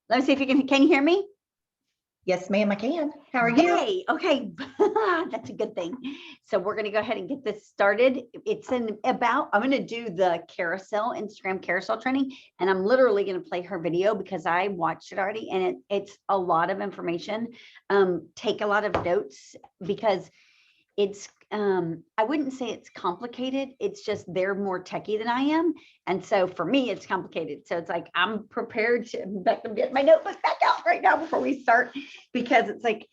Let me see if you can you hear me? Yes, ma'am, I can. How are you? Yay. Okay, that's a good thing. So we're going to go ahead and get this started. I'm going to do the Instagram carousel training, and I'm literally going to play her video because I watched it already, and it's a lot of information. Take a lot of notes because it's I wouldn't say it's complicated. It's just they're more techie than I am. And so for me, it's complicated. So it's like, I'm prepared to get my notebook back out right now before we start, because it's like,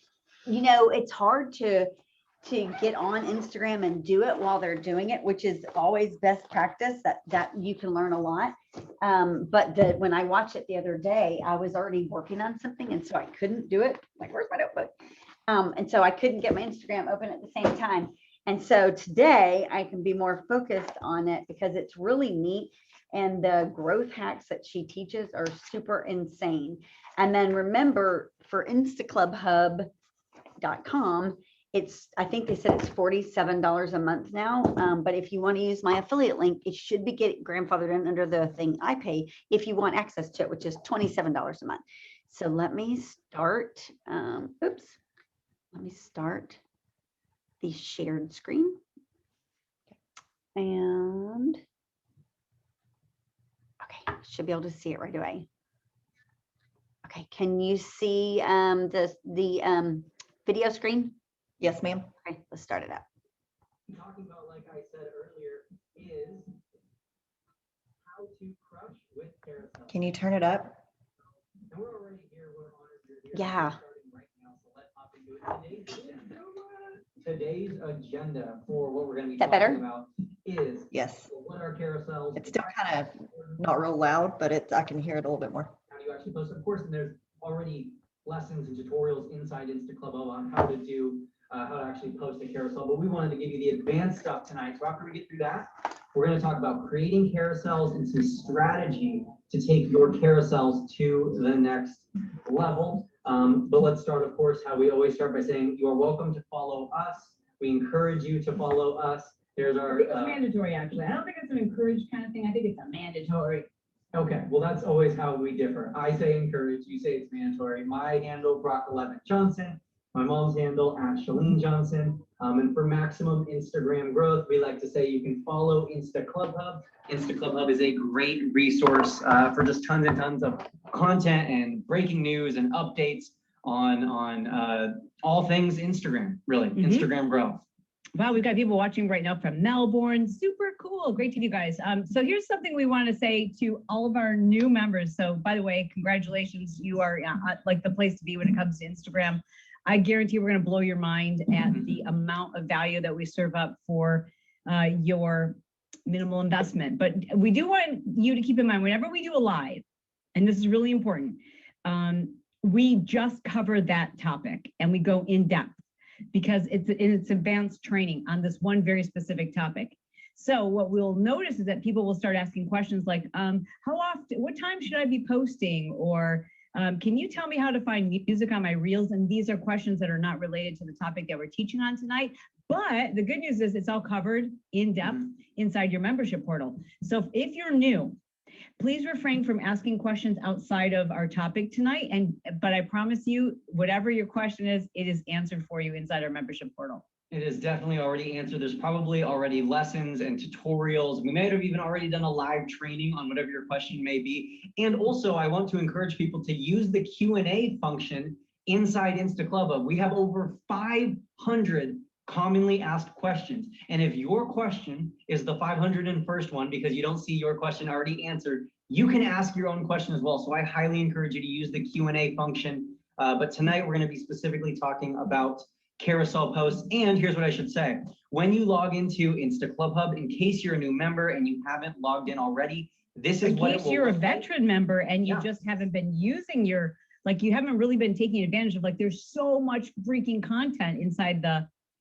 it's hard to get on Instagram and do it while they're doing it, which is always best practice that you can learn a lot. But when I watched it the other day, I was already working on something. And so I couldn't do it. Like, where's my notebook? And so I couldn't get my Instagram open at the same time. And so today I can be more focused on it because it's really neat. And the growth hacks that she teaches are super insane. And then remember, for instaclubhub.com, I think they said it's $47 a month now. But if you want to use my affiliate link, it should be getting grandfathered in under the thing I pay if you want access to it, which is $27 a month. So let me start. Let me start the shared screen. And okay, should be able to see it right away. Okay, can you see the video screen? Yes, ma'am. Okay, let's start it up. Talking about, like I said earlier, is how to crush with carousel. Can you turn it up? And we're already here. We're honored you're here. Yeah. Right now, so let's hop into it. Today's agenda for what we're going to be talking about is yes. What are carousels? It's still kind of not real loud, but I can hear it a little bit more. How do you actually post? Of course, and there's already lessons and tutorials inside InstaClub on how to actually post a carousel. But we wanted to give you the advanced stuff tonight. So after we get through that, we're going to talk about creating carousels and some strategy to take your carousels to the next level. But let's start, of course, how we always start by saying you are welcome to follow us. We encourage you to follow us. There's our. I think it's mandatory, actually. I don't think it's an encouraged kind of thing. I think it's a mandatory. Okay, well, that's always how we differ. I say encourage, you say it's mandatory. My handle, Brock 11 Johnson. My mom's handle, @Shalene Johnson. And for maximum Instagram growth, we like to say you can follow InstaClub Hub. InstaClub Hub is a great resource for just tons and tons of content and breaking news and updates on all things Instagram, really, Instagram growth. Wow, we've got people watching right now from Melbourne. Super cool. Great to see you guys. So here's something we want to say to all of our new members. So by the way, congratulations. You are like the place to be when it comes to Instagram. I guarantee we're going to blow your mind at the amount of value that we serve up for your minimal investment. But we do want you to keep in mind, whenever we do a live, and this is really important, we just cover that topic and we go in depth because it's advanced training on this one very specific topic. So what we'll notice is that people will start asking questions like, how often, what time should I be posting? Or can you tell me how to find music on my reels? And these are questions that are not related to the topic that we're teaching on tonight. But the good news is it's all covered in depth inside your membership portal. So if you're new, please refrain from asking questions outside of our topic tonight. But I promise you, whatever your question is, it is answered for you inside our membership portal. It is definitely already answered. There's probably already lessons and tutorials. We may have even already done a live training on whatever your question may be. And also, I want to encourage people to use the Q&A function inside InstaClub. We have over 500 commonly asked questions. And if your question is the 501st one because you don't see your question already answered, you can ask your own question as well. So I highly encourage you to use the Q&A function. But tonight we're going to be specifically talking about carousel posts. And here's what I should say. When you log into InstaClub Hub, in case you're a new member and you haven't logged in already, this is what it will look like. In case you're a veteran member and you just haven't been using you haven't really been taking advantage of, there's so much freaking content inside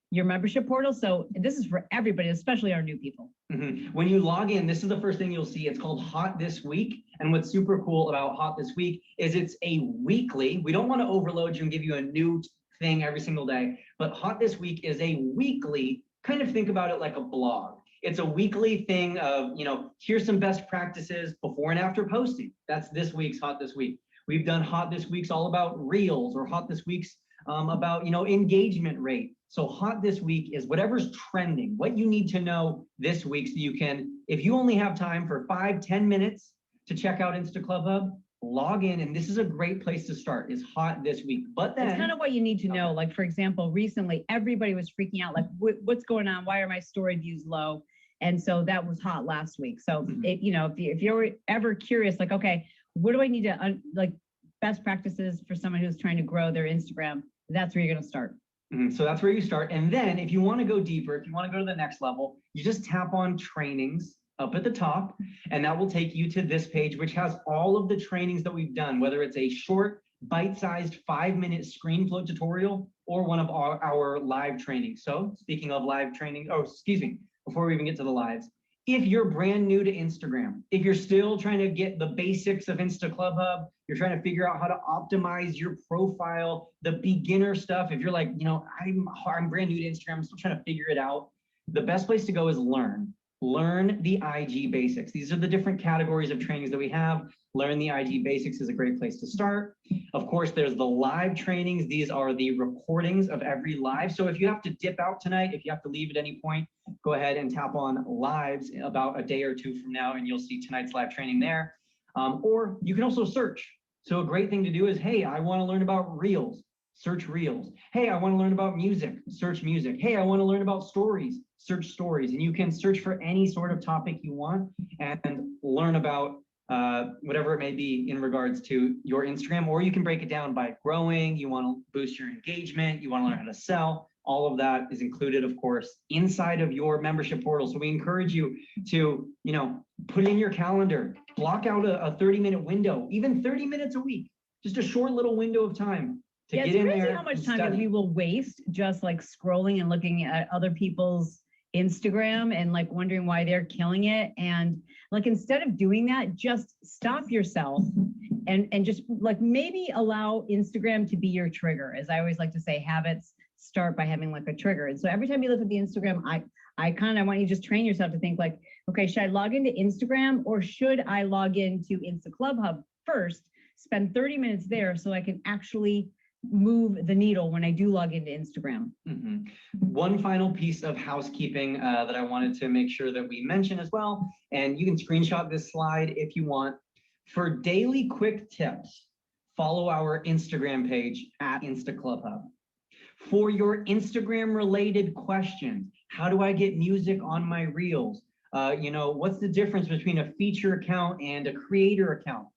your membership portal. So this is for everybody, especially our new people. When you log in, this is the first thing you'll see. It's called Hot This Week. And what's super cool about Hot This Week is it's a weekly. We don't want to overload you and give you a new thing every single day, but Hot This Week is a weekly, kind of think about it like a blog. It's a weekly thing of, here's some best practices before and after posting. That's this week's Hot This Week. We've done Hot This Week's all about Reels, or Hot This Week's about, you know, engagement rate. So Hot This Week is whatever's trending, what you need to know this week, so you can, if you only have time for 5-10 minutes to check out Insta Club Hub, log in, and this is a great place to start, is Hot This Week. But then That's kind of what you need to know. Like, for example, recently, everybody was freaking out, like, what's going on? Why are my story views low? And so that was hot last week. So, you know, if you're ever curious, like, okay, what do I need to, like, best practices for someone who's trying to grow their Instagram, that's where you're going to start. So that's where you start. And then if you want to go deeper, if you want to go to the next level, you just tap on trainings up at the top, and that will take you to this page, which has all of the trainings that we've done, whether it's a short, bite-sized 5-minute screen flow tutorial or one of our live trainings. So speaking of live training, oh, excuse me, before we even get to the lives, if you're brand new to Instagram, if you're still trying to get the basics of Insta Club Hub, you're trying to figure out how to optimize your profile, the beginner stuff, if you're like, you know, I'm brand new to Instagram, I'm still trying to figure it out, the best place to go is Learn. Learn the IG basics. These are the different categories of trainings that we have. Learn the IG basics is a great place to start. Of course, there's the live trainings. These are the recordings of every live. So if you have to dip out tonight, if you have to leave at any point, go ahead and tap on lives about a day or two from now, and you'll see tonight's live training there. Or you can also search. So a great thing to do is, hey, I want to learn about Reels. Search Reels. Hey, I want to learn about music. Search music. Hey, I want to learn about stories. Search stories. And you can search for any sort of topic you want and learn about whatever it may be in regards to your Instagram. Or you can break it down by growing. You want to boost your engagement. You want to learn how to sell. All of that is included, of course, inside of your membership portal. So we encourage you to, you know, put in your calendar, block out a 30-minute window, even 30 minutes a week, just a short little window of time. Yeah, it's crazy how much time we will waste just like scrolling and looking at other people's Instagram and like wondering why they're killing it. And like, instead of doing that, just stop yourself and just like maybe allow Instagram to be your trigger. As I always like to say, habits start by having like a trigger. And so every time you look at the Instagram icon, I want you to just train yourself to think like, okay, should I log into Instagram or should I log into Insta Club Hub first, spend 30 minutes there so I can actually move the needle when I do log into Instagram. One final piece of housekeeping that I wanted to make sure that we mention as well, and you can screenshot this slide if you want. For daily quick tips, follow our Instagram page at Insta Club Hub. For your Instagram related questions, how do I get music on my Reels? You know, what's the difference between a feature account and a creator account?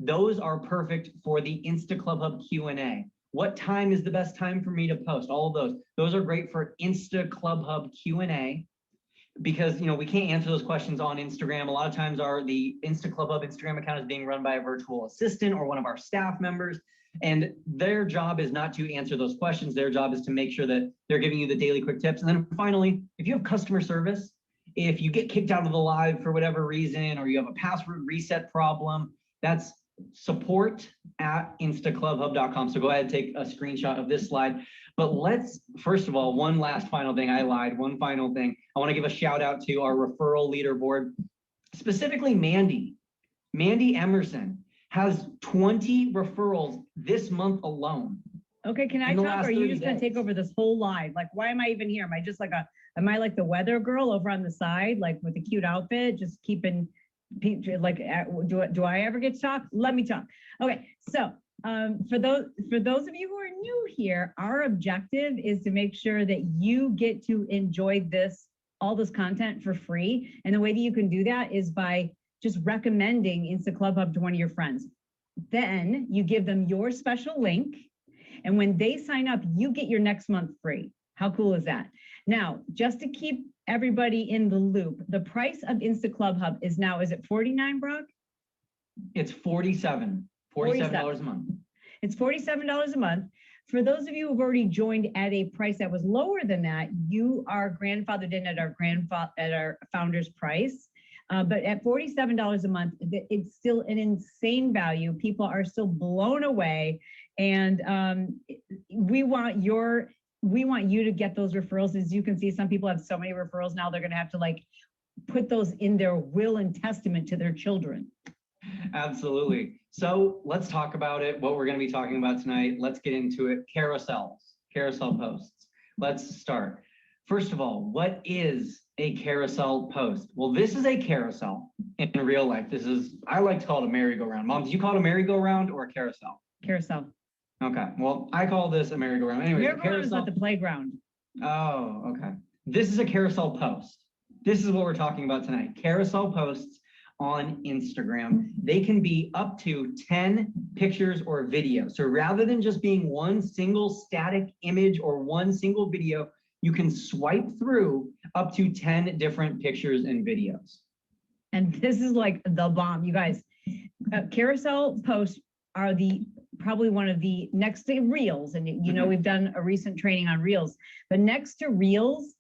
Those are perfect for the Insta Club Hub Q&A. What time is the best time for me to post? All of those. Those are great for Insta Club Hub Q&A because, you know, we can't answer those questions on Instagram. A lot of times the Insta Club Hub Instagram account is being run by a virtual assistant or one of our staff members, and their job is not to answer those questions. Their job is to make sure that they're giving you the daily quick tips. And then finally, if you have customer service, if you get kicked out of the live for whatever reason, or you have a password reset problem, that's support@instaclubhub.com. So go ahead and take a screenshot of this slide. But let's, first of all, one last final thing. I lied. One final thing. I want to give a shout out to our referral leaderboard, specifically Mandy. Mandy Emerson has 20 referrals this month alone. Okay, can I talk, or are you just going to take over this whole live? Like, why am I even here? Am I just like am I like the weather girl over on the side, like with a cute outfit, just keeping, like, do I ever get to talk? Let me talk. Okay, so for those of you who are new here, our objective is to make sure that you get to enjoy all this content for free. And the way that you can do that is by just recommending Insta Club Hub to one of your friends. Then you give them your special link, and when they sign up, you get your next month free. How cool is that? Now, just to keep everybody in the loop, the price of Insta Club Hub is now, is it $49, Brock? It's $47 a month. It's $47 a month. For those of you who've already joined at a price that was lower than that, you are grandfathered in at our founder's price. But at $47 a month, it's still an insane value. People are still blown away, and we want you to get those referrals. As you can see, some people have so many referrals now, they're going to have to like put those in their will and testament to their children. Absolutely. So let's talk about it, what we're going to be talking about tonight. Let's get into it. Carousels, carousel posts. Let's start. First of all, what is a carousel post? Well, this is a carousel in real life. This is, I like to call it a merry-go-round. Mom, do you call it a merry-go-round or a carousel? Carousel. Okay, well, I call this a merry-go-round. Anyway, Merry-go-round is at the playground. Oh, okay. This is a carousel post. This is what we're talking about tonight. Carousel posts on Instagram. They can be up to 10 pictures or videos. So rather than just being one single static image or one single video, you can swipe through up to 10 different pictures and videos. And this is like the bomb, you guys. Carousel posts are probably one of the next to Reels. And you know, we've done a recent training on Reels, but next to Reels,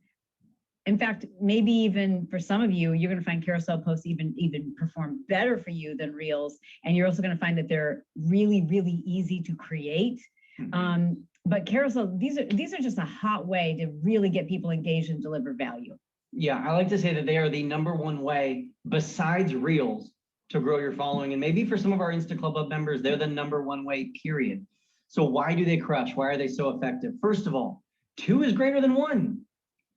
in fact, maybe even for some of you, you're going to find carousel posts even perform better for you than Reels. And you're also going to find that they're really, really easy to create. But carousel, these are just a hot way to really get people engaged and deliver value. Yeah, I like to say that they are the #1 way besides Reels to grow your following. And maybe for some of our Insta Club Hub members, they're the #1 way, period. So why do they crush? Why are they so effective? First of all, 2 is greater than 1.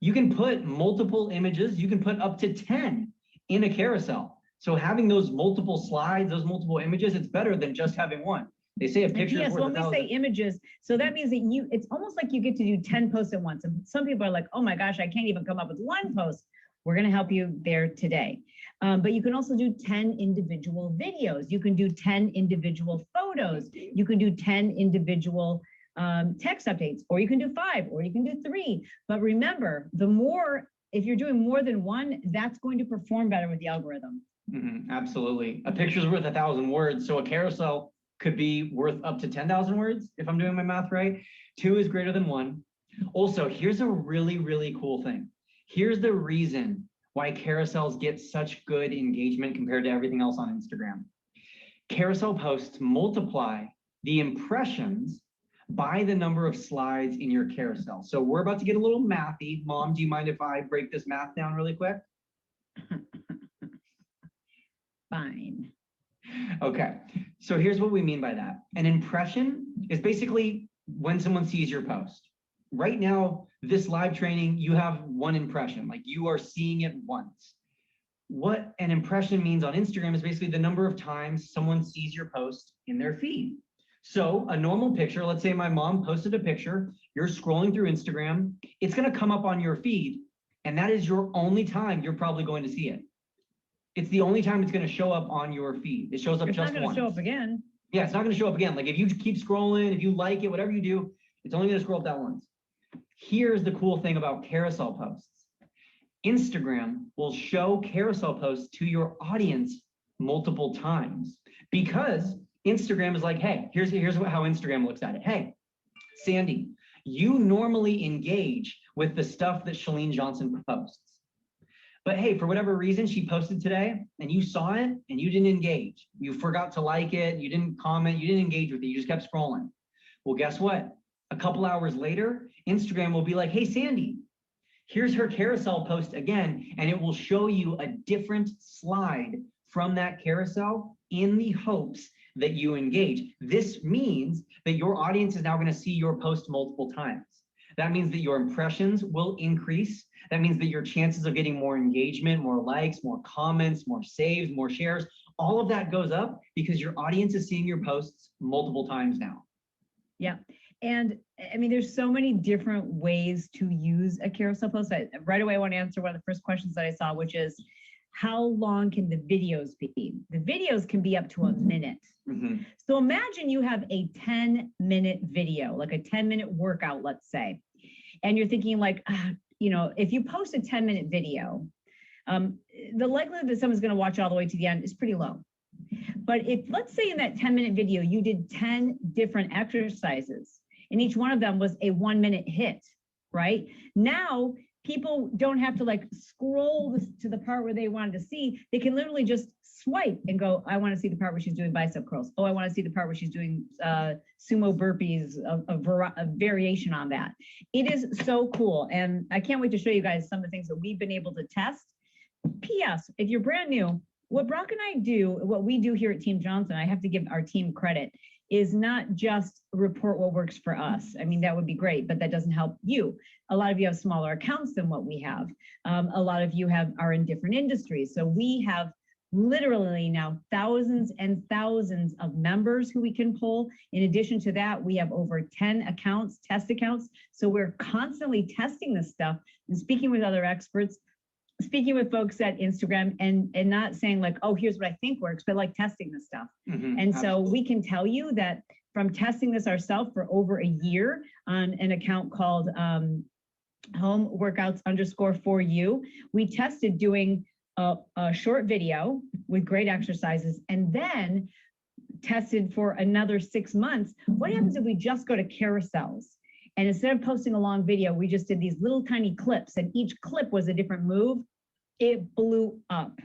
You can put multiple images, you can put up to 10 in a carousel. So having those multiple slides, those multiple images, it's better than just having one. They say a picture is worth when we say images, so that means that it's almost like you get to do 10 posts at once. And some people are like, oh my gosh, I can't even come up with 1 post. We're going to help you there today. But you can also do 10 individual videos. You can do 10 individual photos. You can do 10 individual text updates, or you can do 5, or you can do 3. But remember, if you're doing more than 1, that's going to perform better with the algorithm. Absolutely. A picture's worth 1,000 words. So a carousel could be worth up to 10,000 words, if I'm doing my math right. 2 is greater than 1. Also, here's a really, really cool thing. Here's the reason why carousels get such good engagement compared to everything else on Instagram. Carousel posts multiply the impressions by the number of slides in your carousel. So we're about to get a little mathy. Mom, do you mind if I break this math down really quick? Fine. Okay, so here's what we mean by that. An impression is basically when someone sees your post. Right now, this live training, you have 1 impression, like you are seeing it once. What an impression means on Instagram is basically the number of times someone sees your post in their feed. So a normal picture, let's say my mom posted a picture, you're scrolling through Instagram, it's going to come up on your feed, and that is your only time you're probably going to see it. It's the only time it's going to show up on your feed. It shows up just once. It's not going to show up again. Yeah, it's not going to show up again. Like if you keep scrolling, if you like it, whatever you do, it's only going to scroll up that once. Here's the cool thing about carousel posts. Instagram will show carousel posts to your audience multiple times because Instagram is like, hey, here's how Instagram looks at it. Hey, Sandy, you normally engage with the stuff that Shalene Johnson posts. But hey, for whatever reason, she posted today and you saw it and you didn't engage. You forgot to like it. You didn't comment. You didn't engage with it. You just kept scrolling. Well, guess what? A couple hours later, Instagram will be like, hey, Sandy, here's her carousel post again. And it will show you a different slide from that carousel in the hopes that you engage. This means that your audience is now going to see your post multiple times. That means that your impressions will increase. That means that your chances of getting more engagement, more likes, more comments, more saves, more shares, all of that goes up because your audience is seeing your posts multiple times now. Yeah. And I mean, there's so many different ways to use a carousel post. Right away, I want to answer one of the first questions that I saw, which is, how long can the videos be? The videos can be up to a minute. So imagine you have a 10-minute video, like a 10-minute workout, let's say, and you're thinking like, you know, if you post a 10-minute video, the likelihood that someone's going to watch all the way to the end is pretty low. But if, let's say in that 10-minute video, you did 10 different exercises and each one of them was a 1-minute hit, right? Now, people don't have to like scroll to the part where they wanted to see. They can literally just swipe and go, I want to see the part where she's doing bicep curls. Oh, I want to see the part where she's doing sumo burpees, a variation on that. It is so cool. And I can't wait to show you guys some of the things that we've been able to test. P.S. If you're brand new, what Brock and I do, what we do here at Team Johnson, I have to give our team credit, is not just report what works for us. I mean, that would be great, but that doesn't help you. A lot of you have smaller accounts than what we have. A lot of you are in different industries. So we have literally now thousands and thousands of members who we can pull. In addition to that, we have over 10 accounts, test accounts. So we're constantly testing this stuff and speaking with other experts, speaking with folks at Instagram, and not saying like, oh, here's what I think works, but like testing this stuff. And so absolutely. we can tell you that from testing this ourselves for over a year on an account called Home Workouts _4U, we tested doing a short video with great exercises, and then tested for another 6 months. What happens if we just go to carousels? And instead of posting a long video, we just did these little tiny clips, and each clip was a different move. It blew up.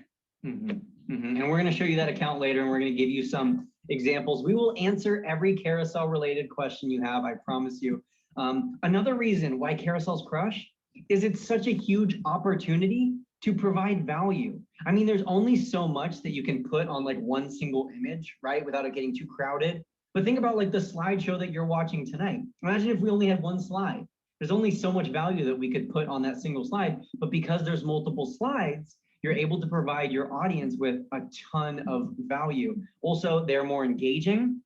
And we're going to show you that account later, and we're going to give you some examples. We will answer every carousel related question you have, I promise you. Another reason why Carousels Crush is it's such a huge opportunity to provide value. I mean, there's only so much that you can put on like one single image, right? Without it getting too crowded. But think about like the slideshow that you're watching tonight. Imagine if we only had one slide. There's only so much value that we could put on that single slide, but because there's multiple slides, you're able to provide your audience with a ton of value. Also, they're more engaging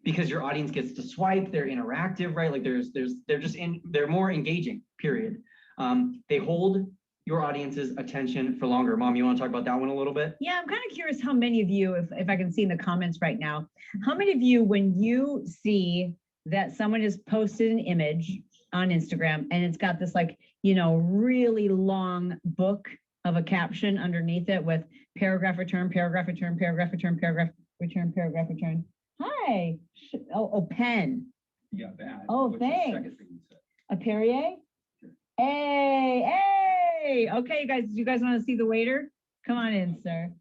because your audience gets to swipe, they're interactive, right? Like they're more engaging, period. They hold your audience's attention for longer. Mom, you want to talk about that one a little bit? Yeah, I'm kind of curious how many of you, if I can see in the comments right now, how many of you, when you see that someone has posted an image on Instagram and it's got this like, you know, really long book of a caption underneath it with paragraph return, paragraph return, paragraph return, paragraph return, paragraph return. Hi. Oh, pen. Yeah, that. Oh, thanks. A Perrier? Hey, hey. Okay, guys, you guys want to see the waiter? Come on in, sir.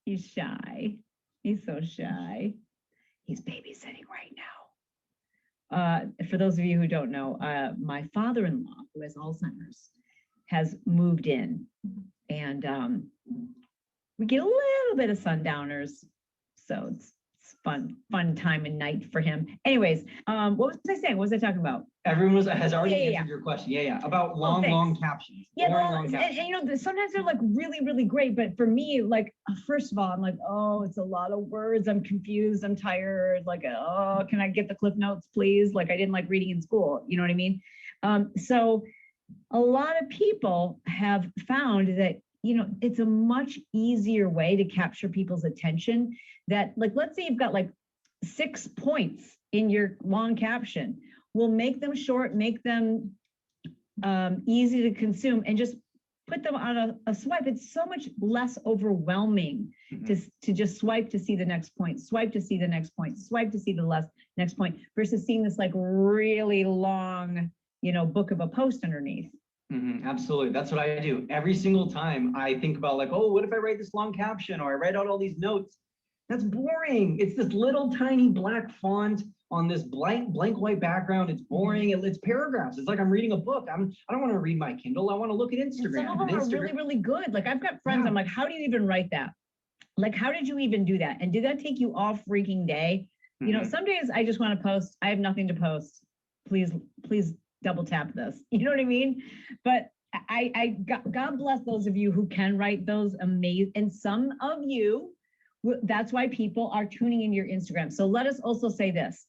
He's shy. He's so shy. He's babysitting right now. For those of you who don't know, my father-in-law, who has Alzheimer's, has moved in, and we get a little bit of sundowners, so it's fun time and night for him. Anyways, what was I saying? What was I talking about? Everyone has already answered your question. Yeah, about long captions. Yeah, long captions. and you know, sometimes they're like really great, but for me, like, first of all, I'm like, oh, it's a lot of words. I'm confused. I'm tired. Like, oh, can I get the clip notes, please? Like, I didn't like reading in school. You know what I mean? So a lot of people have found that, you know, it's a much easier way to capture people's attention. That, like, let's say you've got like 6 points in your long caption. We'll make them short, make them easy to consume, and just put them on a swipe. It's so much less overwhelming to just swipe to see the next point, swipe to see the next point, swipe to see the next point, versus seeing this like really long, you know, book of a post underneath. Absolutely. That's what I do. Every single time I think about like, oh, what if I write this long caption, or I write out all these notes? That's boring. It's this little tiny black font on this blank white background. It's boring. It's paragraphs. It's like I'm reading a book. I don't want to read my Kindle. I want to look at Instagram. And some of them are really good. Like, I've got friends, I'm like, how do you even write that? Like, how did you even do that? And did that take you all freaking day? You know, some days I just want to post. I have nothing to post. Please double tap this. You know what I mean? But God bless those of you who can write those amazing, and some of you, that's why people are tuning into your Instagram. So let us also say this.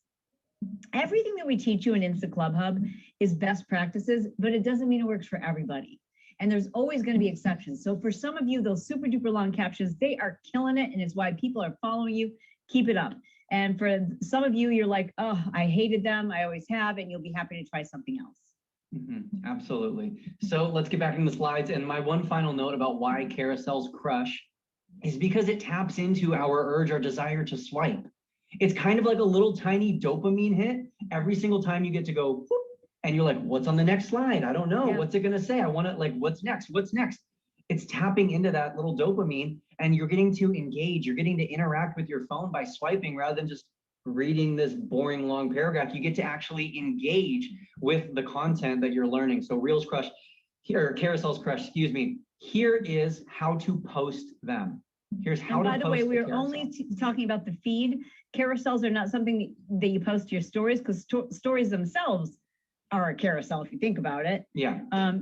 Everything that we teach you in Insta Club Hub is best practices, but it doesn't mean it works for everybody. And there's always going to be exceptions. So for some of you, those super duper long captions, they are killing it. And it's why people are following you. Keep it up. And for some of you, you're like, oh, I hated them. I always have. And you'll be happy to try something else. Absolutely. So let's get back in the slides. And my one final note about why Carousels Crush is because it taps into our urge, our desire to swipe. It's kind of like a little tiny dopamine hit every single time you get to go, whoop, and you're like, what's on the next slide? I don't know. Yeah. What's it going to say? I want to, like, what's next? What's next? It's tapping into that little dopamine, and you're getting to engage. You're getting to interact with your phone by swiping rather than just reading this boring long paragraph. You get to actually engage with the content that you're learning. So Carousels Crush, excuse me, here is how to post them. Here's how And to by post the way, we're carousel. only talking about the feed. Carousels are not something that you post to your stories, because stories themselves are a carousel if you think about it. Yeah.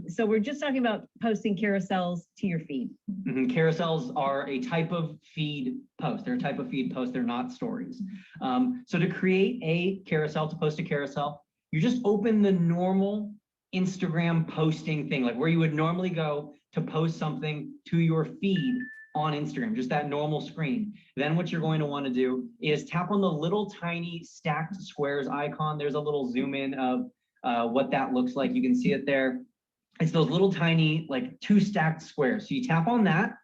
So we're just talking about posting carousels to your feed. Carousels are a type of feed post. They're a type of feed post. They're not stories. So to create a carousel, to post a carousel, you just open the normal Instagram posting thing, like where you would normally go to post something to your feed on Instagram, just that normal screen. Then what you're going to want to do is tap on the little tiny stacked squares icon. There's a little zoom in of what that looks like. You can see it there. It's those little tiny, like 2 stacked squares. So you tap on that,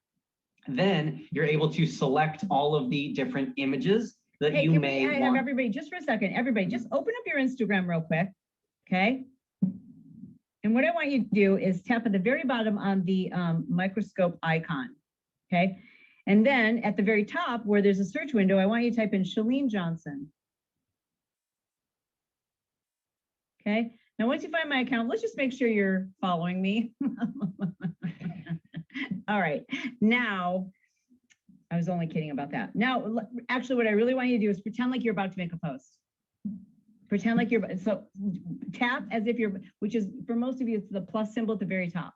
then you're able to select all of the different images that you may I have want. everybody, just for a second, everybody just open up your Instagram real quick, okay? And what I want you to do is tap at the very bottom on the microscope icon, okay? And then at the very top where there's a search window, I want you to type in Shalene Johnson. Okay, now once you find my account, let's just make sure you're following me. All right, now, I was only kidding about that. Now, actually what I really want you to do is pretend like you're about to make a post. Pretend like you're, so tap as if you're, which is, for most of you, it's the plus symbol at the very top.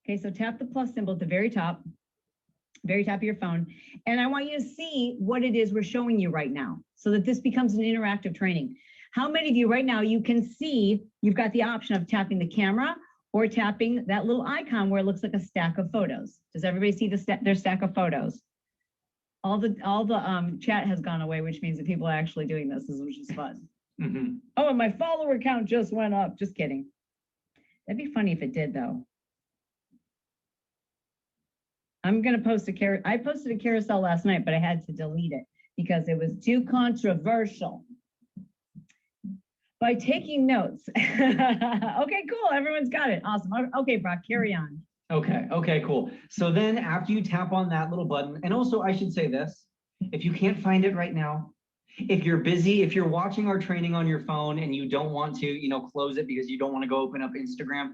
Okay, so tap the plus symbol at the very top of your phone. And I want you to see what it is we're showing you right now so that this becomes an interactive training. How many of you right now, you can see you've got the option of tapping the camera or tapping that little icon where it looks like a stack of photos. Does everybody see their stack of photos? All the chat has gone away, which means that people are actually doing this, which is fun. Oh, and my follower count just went up. Just kidding. That'd be funny if it did, though. I'm going to post I posted a carousel last night, but I had to delete it because it was too controversial. By taking notes. Okay, cool. Everyone's got it. Awesome. Okay, Brock, carry on. Okay, cool. So then after you tap on that little button, and also I should say this, if you can't find it right now, if you're busy, if you're watching our training on your phone and you don't want to, close it because you don't want to go open up Instagram,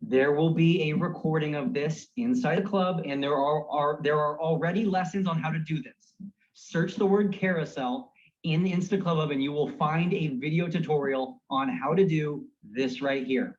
there will be a recording of this inside the club, and there are already lessons on how to do this. Search the word carousel in the Insta Club Hub and you will find a video tutorial on how to do this right here.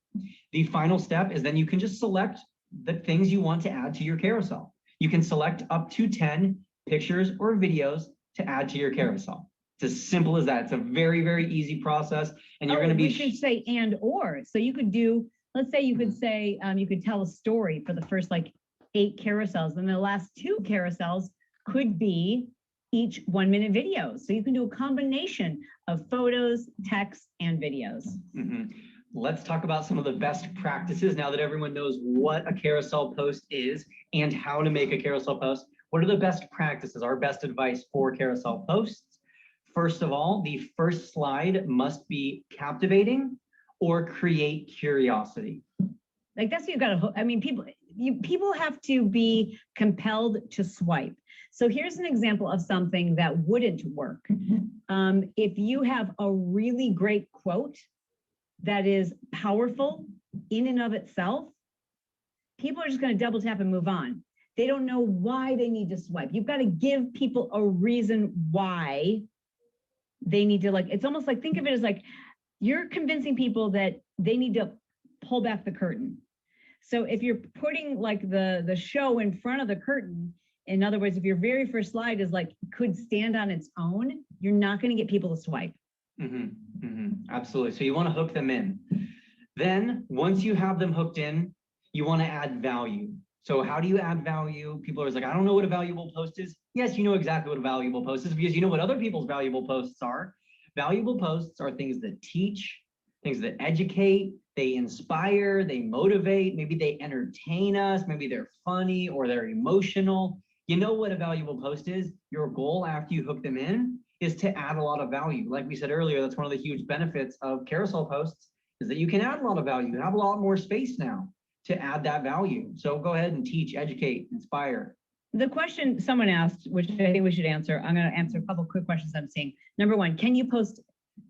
The final step is then you can just select the things you want to add to your carousel. You can select up to 10 pictures or videos to add to your carousel. It's as simple as that. It's a very, very easy process. And you're going to be— We should say and or. So you could do, let's say you could say, you could tell a story for the first like 8 carousels, and the last 2 carousels could be each 1-minute videos. So you can do a combination of photos, text, and videos. Let's talk about some of the best practices now that everyone knows what a carousel post is and how to make a carousel post. What are the best practices, our best advice for carousel posts? First of all, the first slide must be captivating or create curiosity. Like that's what you've got to, I mean, people have to be compelled to swipe. So here's an example of something that wouldn't work. If you have a really great quote that is powerful in and of itself, people are just going to double tap and move on. They don't know why they need to swipe. You've got to give people a reason why they need to, like, it's almost like, think of it as like you're convincing people that they need to pull back the curtain. So if you're putting like the show in front of the curtain, in other words, if your very first slide is like, could stand on its own, you're not going to get people to swipe. Absolutely. So you want to hook them in. Then once you have them hooked in, you want to add value. So how do you add value? People are always like, I don't know what a valuable post is. Yes, you know exactly what a valuable post is because you know what other people's valuable posts are. Valuable posts are things that teach, things that educate, they inspire, they motivate, maybe they entertain us, maybe they're funny or they're emotional. You know what a valuable post is? Your goal after you hook them in is to add a lot of value. Like we said earlier, that's one of the huge benefits of carousel posts is that you can add a lot of value. You have a lot more space now to add that value. So go ahead and teach, educate, inspire. The question someone asked, which I think we should answer, I'm going to answer a couple quick questions I'm seeing. Number one, can you post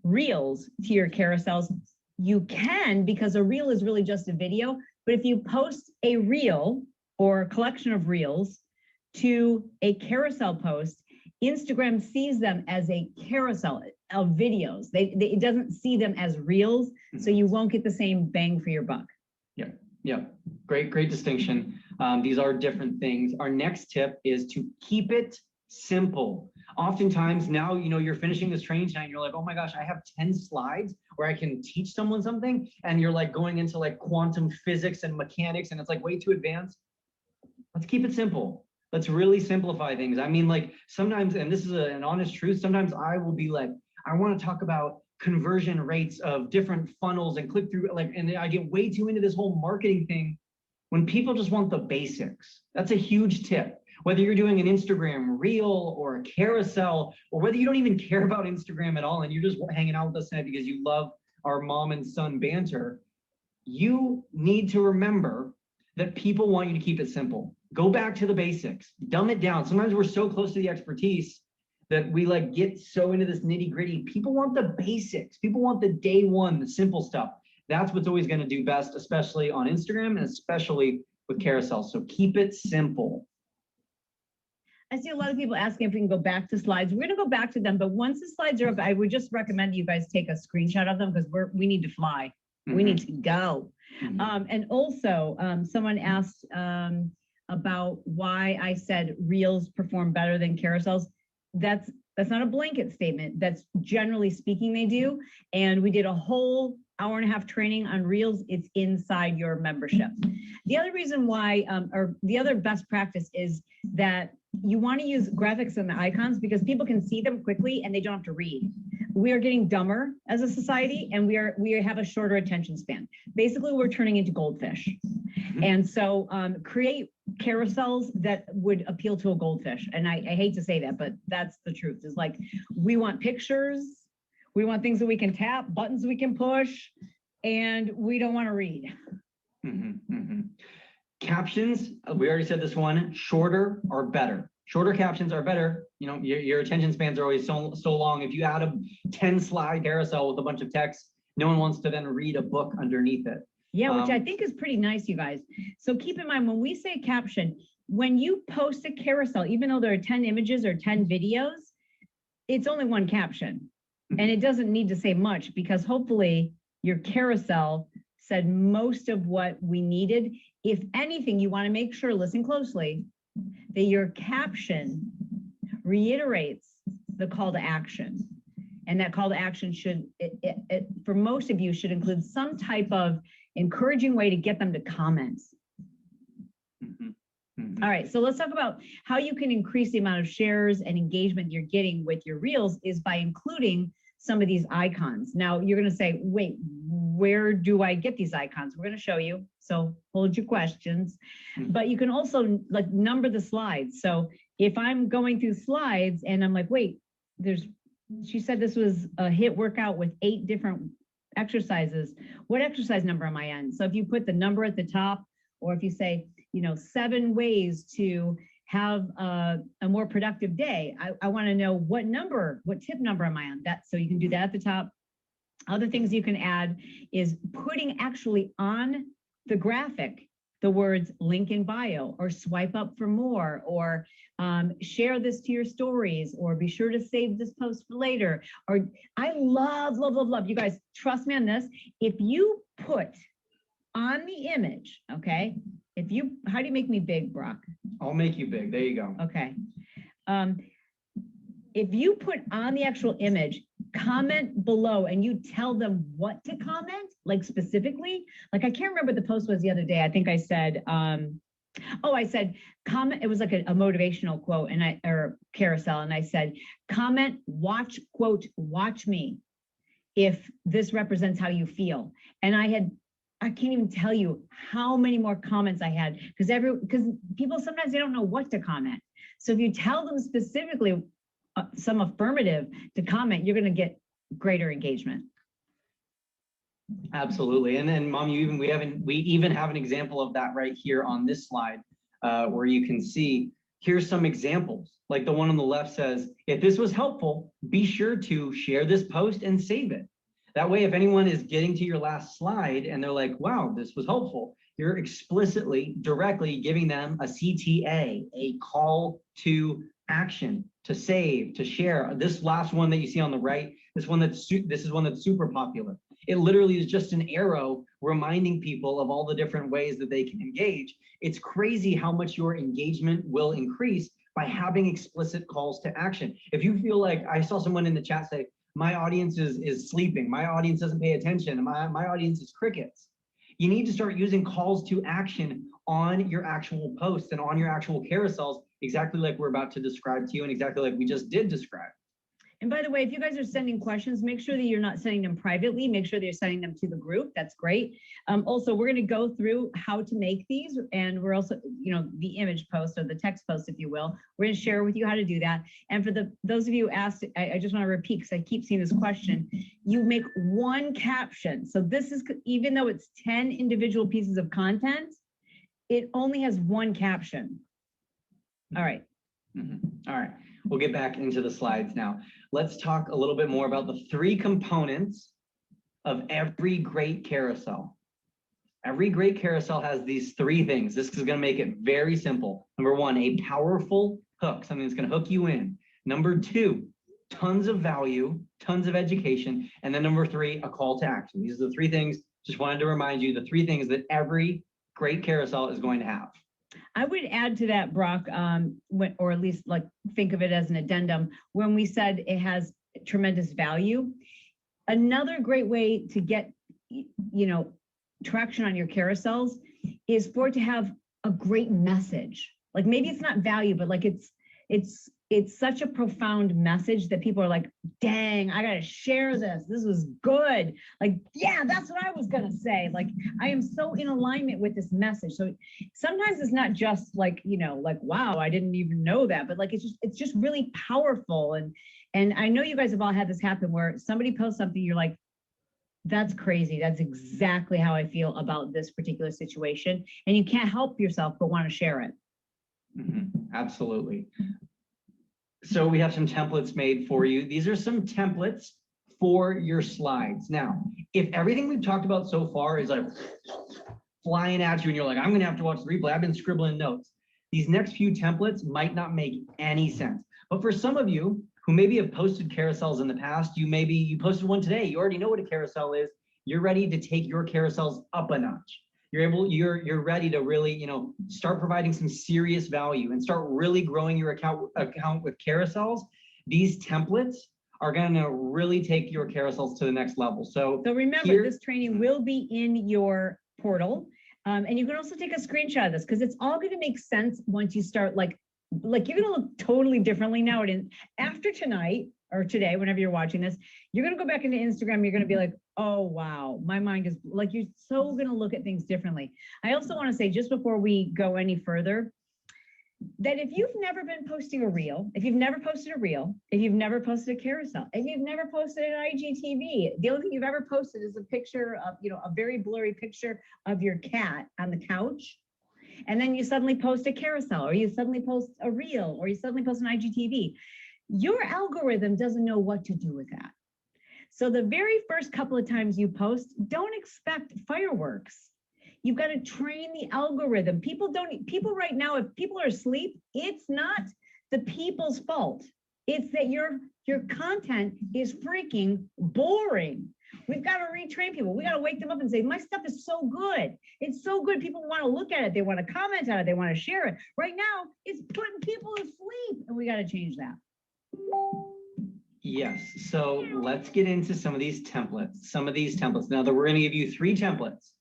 reels to your carousels? You can, because a reel is really just a video. But if you post a reel or a collection of reels to a carousel post, Instagram sees them as a carousel of videos. It doesn't see them as reels, so you won't get the same bang for your buck. Yeah, great distinction. These are different things. Our next tip is to keep it simple. Oftentimes now, you're finishing this training tonight and you're like, oh my gosh, I have 10 slides where I can teach someone something. And you're like going into like quantum physics and mechanics and it's like way too advanced. Let's keep it simple. Let's really simplify things. I mean, like sometimes, and this is an honest truth, sometimes I will be like, I want to talk about conversion rates of different funnels and click through, and I get way too into this whole marketing thing when people just want the basics. That's a huge tip. Whether you're doing an Instagram reel or a carousel, or whether you don't even care about Instagram at all and you're just hanging out with us tonight because you love our mom and son banter, you need to remember that people want you to keep it simple. Go back to the basics, dumb it down. Sometimes we're so close to the expertise that we get so into this nitty gritty. People want the basics. People want the day one, the simple stuff. That's what's always going to do best, especially on Instagram and especially with carousels. So keep it simple. I see a lot of people asking if we can go back to slides. We're going to go back to them, but once the slides are up, I would just recommend you guys take a screenshot of them because we need to fly. We need to go. And also, someone asked about why I said reels perform better than carousels. That's not a blanket statement. That's generally speaking they do. And we did a whole hour-and-a-half training on reels. It's inside your membership. The other reason why, or the other best practice is that you want to use graphics and the icons because people can see them quickly and they don't have to read. We are getting dumber as a society and we have a shorter attention span. Basically, we're turning into goldfish. And so create carousels that would appeal to a goldfish. And I hate to say that, but that's the truth. Is like, we want pictures, we want things that we can tap, buttons we can push, and we don't want to read. Captions, we already said this one, shorter are better. Shorter captions are better. Your attention spans are always so long. If you add a 10 slide carousel with a bunch of text, no one wants to then read a book underneath it. Yeah, which I think is pretty nice, you guys. So keep in mind, when we say caption, when you post a carousel, even though there are 10 images or 10 videos, it's only one caption. And it doesn't need to say much because hopefully your carousel said most of what we needed. If anything, you want to make sure, listen closely, that your caption reiterates the call to action. And that call to action should, for most of you, should include some type of encouraging way to get them to comment. All right, so let's talk about how you can increase the amount of shares and engagement you're getting with your reels is by including some of these icons. Now you're going to say, wait, where do I get these icons? We're going to show you, so hold your questions. But you can also number the slides. So if I'm going through slides and I'm like, wait, she said this was a HIIT workout with 8 different exercises. What exercise number am I on? So if you put the number at the top, or if you say, 7 ways to have a more productive day, I want to know what tip number am I on? That, so you can do that at the top. Other things you can add is putting actually on the graphic the words link in bio, or swipe up for more, or share this to your stories, or be sure to save this post for later. Or I love, you guys, trust me on this. If you put on the image, okay, how do you make me big, Brock? I'll make you big. There you go. Okay. If you put on the actual image, comment below and you tell them what to comment, specifically, I can't remember what the post was the other day. I think I said, I said comment. It was like a motivational quote or carousel. And I said, comment, watch, quote, watch me if this represents how you feel. And I can't even tell you how many more comments I had because people sometimes they don't know what to comment. So if you tell them specifically some affirmative to comment, you're going to get greater engagement. Absolutely. And then Mom, we even have an example of that right here on this slide where you can see, here's some examples. Like the one on the left says, if this was helpful, be sure to share this post and save it. That way, if anyone is getting to your last slide and they're like, wow, this was helpful, You're explicitly, directly giving them a CTA, a call to action, to save, to share. This last one that you see on the right, this is one that's super popular. It literally is just an arrow reminding people of all the different ways that they can engage. It's crazy how much your engagement will increase by having explicit calls to action. If you feel like, I saw someone in the chat say, my audience is sleeping, my audience doesn't pay attention, my audience is crickets. You need to start using calls to action on your actual posts and on your actual carousels, exactly like we're about to describe to you and exactly like we just did describe. And by the way, if you guys are sending questions, make sure that you're not sending them privately. Make sure that you're sending them to the group. That's great. Also, we're going to go through how to make these, and we're also, the image post or the text post, if you will. We're going to share with you how to do that. And for those of you who asked, I just want to repeat because I keep seeing this question. You make one caption. So this is, even though it's 10 individual pieces of content, it only has one caption. All right. All right. We'll get back into the slides now. Let's talk a little bit more about the 3 components of every great carousel. Every great carousel has these 3 things. This is going to make it very simple. Number 1, a powerful hook, something that's going to hook you in. Number 2, tons of value, tons of education. And then number 3, a call to action. These are the 3 things. Just wanted to remind you the 3 things that every great carousel is going to have. I would add to that, Brock, or at least like think of it as an addendum, when we said it has tremendous value. Another great way to get, traction on your carousels is for it to have a great message. Like maybe it's not value, but like it's such a profound message that people are like, dang, I gotta share this. This was good. Like, yeah, that's what I was gonna say. Like, I am so in alignment with this message. So sometimes it's not just like, like, wow, I didn't even know that, but like, it's just really powerful. And I know you guys have all had this happen where somebody posts something, you're like, that's crazy. That's exactly how I feel about this particular situation. And you can't help yourself but want to share it. Absolutely. So we have some templates made for you. These are some templates for your slides. Now, if everything we've talked about so far is like flying at you and you're like, I'm going to have to watch the replay, I've been scribbling notes. These next few templates might not make any sense. But for some of you who maybe have posted carousels in the past, you posted one today, you already know what a carousel is. You're ready to take your carousels up a notch. You're ready to really, start providing some serious value and start really growing your account with carousels. These templates are going to really take your carousels to the next level. So remember, this training will be in your portal. And you can also take a screenshot of this because it's all going to make sense once you start like you're going to look totally differently now. And after tonight or today, whenever you're watching this, you're going to go back into Instagram. You're going to be like, oh, wow, my mind is like, you're so going to look at things differently. I also want to say, just before we go any further, that if you've never been posting a reel, if you've never posted a reel, if you've never posted a carousel, if you've never posted an IGTV, the only thing you've ever posted is a picture of, a very blurry picture of your cat on the couch. And then you suddenly post a carousel, or you suddenly post a reel, or you suddenly post an IGTV. Your algorithm doesn't know what to do with that. So the very first couple of times you post, don't expect fireworks. You've got to train the algorithm. People right now, if people are asleep, it's not the people's fault. It's that your content is freaking boring. We've got to retrain people. We got to wake them up and say, my stuff is so good. It's so good. People want to look at it. They want to comment on it. They want to share it. Right now, it's putting people to sleep, and we got to change that. Yes. So let's get into some of these templates. Now that we're going to give you 3 templates.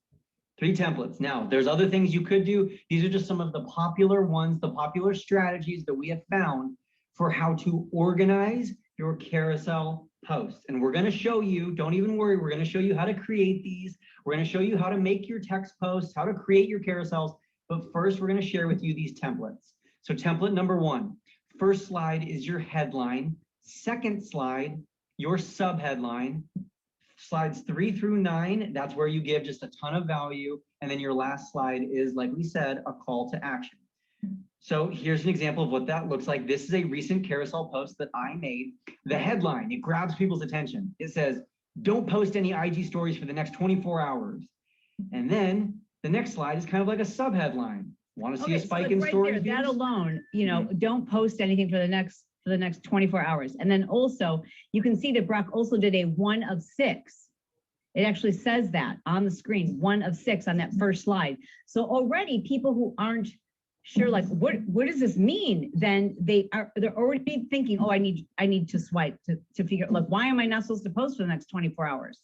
3 templates. Now, there's other things you could do. These are just some of the popular ones, the popular strategies that we have found for how to organize your carousel posts. And we're going to show you, don't even worry, we're going to show you how to create these. We're going to show you how to make your text posts, how to create your carousels. But first, we're going to share with you these templates. So template number 1, first slide is your headline. Second slide, your subheadline. Slides 3 through 9, that's where you give just a ton of value. And then your last slide is, like we said, a call to action. So here's an example of what that looks like. This is a recent carousel post that I made. The headline, it grabs people's attention. It says, don't post any IG stories for the next 24 hours. And then The next slide is kind of like a sub-headline. Want to see a spike in right story there, views? that alone, you know, don't post anything for the next 24 hours. And then also you can see that Brock also did a 1 of 6. It actually says that on the screen, 1 of 6 on that first slide. So already people who aren't sure, like, what does this mean? Then they're already thinking, oh, I need to swipe to figure out, like, why am I not supposed to post for the next 24 hours?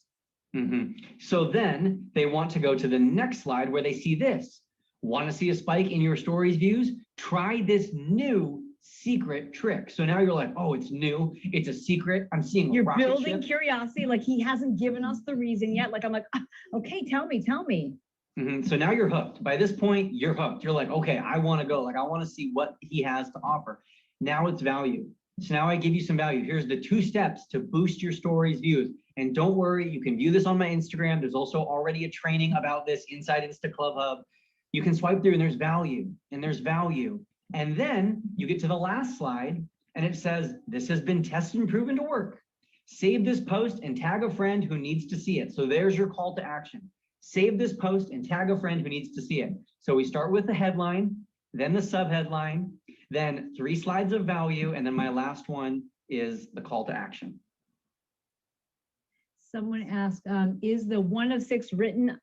So then they want to go to the next slide where they see this. Want to see a spike in your stories views? Try this new secret trick. So now you're like, oh, it's new. It's a secret. I'm seeing You're rocket building ship. curiosity. Like, he hasn't given us the reason yet. Like, I'm like, okay, tell me. So now you're hooked. By this point, you're hooked. You're like, okay, I want to go. Like, I want to see what he has to offer. Now it's value. So now I give you some value. Here's the 2 steps to boost your stories views. And don't worry, you can view this on my Instagram. There's also already a training about this inside Insta Club Hub. You can swipe through and there's value and there's value. And then you get to the last slide and it says, this has been tested and proven to work. Save this post and tag a friend who needs to see it. So there's your call to action. Save this post and tag a friend who needs to see it. So we start with the headline, then the subheadline, then 3 slides of value. And then my last one is the call to action. Someone asked, is the 1 of 6 written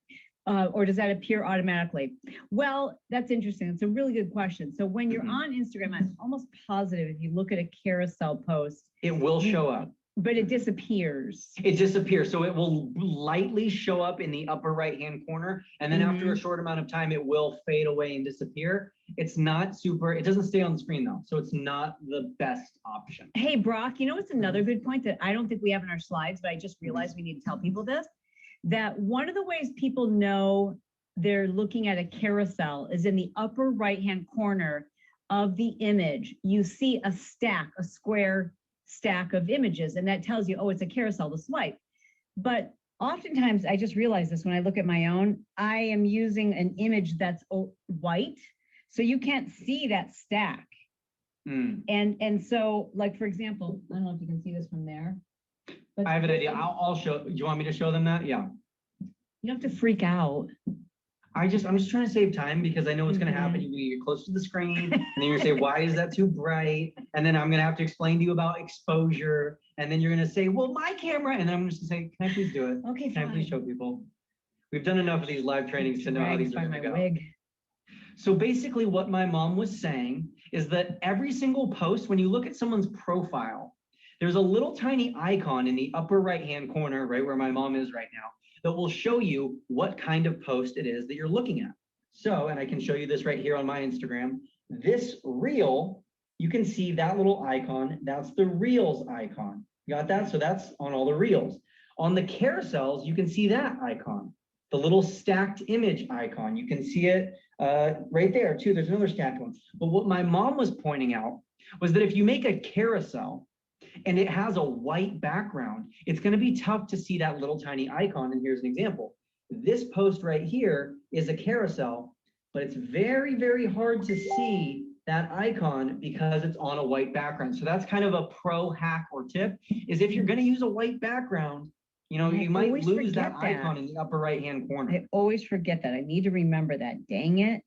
or does that appear automatically? Well, that's interesting. It's a really good question. So when you're on Instagram, I'm almost positive if you look at a carousel post, it will show up. But it disappears. It disappears. So it will lightly show up in the upper right-hand corner. And then after a short amount of time, it will fade away and disappear. It's not super, it doesn't stay on the screen though. So it's not the best option. Hey, Brock, you know, what's another good point that I don't think we have in our slides, but I just realized we need to tell people this, that one of the ways people know they're looking at a carousel is in the upper right-hand corner of the image. You see a square stack of images, and that tells you, oh, it's a carousel to swipe. But oftentimes, I just realized this when I look at my own, I am using an image that's white, so you can't see that stack. And so, like, for example, I don't know if you can see this from there. But I have an idea. I'll show. Do you want me to show them that? Yeah. You don't have to freak out. I'm just trying to save time because I know what's going to happen. You're going to get close to the screen and then you're going to say, why is that too bright? And then I'm going to have to explain to you about exposure. And then you're going to say, well, my camera. And then I'm just going to say, can I please do it? Okay, can I please show people? We've done enough of these live trainings to know how these are going to go. Wig. So basically what my mom was saying is that every single post, when you look at someone's profile, there's a little tiny icon in the upper right-hand corner, right where my mom is right now, that will show you what kind of post it is that you're looking at. So, and I can show you this right here on my Instagram, this reel, you can see that little icon, that's the reels icon. You got that? So that's on all the reels. On the carousels, you can see that icon, the little stacked image icon. You can see it right there too. There's another stacked one. But what my mom was pointing out was that if you make a carousel, and it has a white background, it's going to be tough to see that little tiny icon. And here's an example. This post right here is a carousel, but it's very, very hard to see that icon because it's on a white background. So that's kind of a pro hack or tip, is if you're going to use a white background, you know, you might lose that icon in the upper right-hand corner. I always forget that. I need to remember that. Dang it.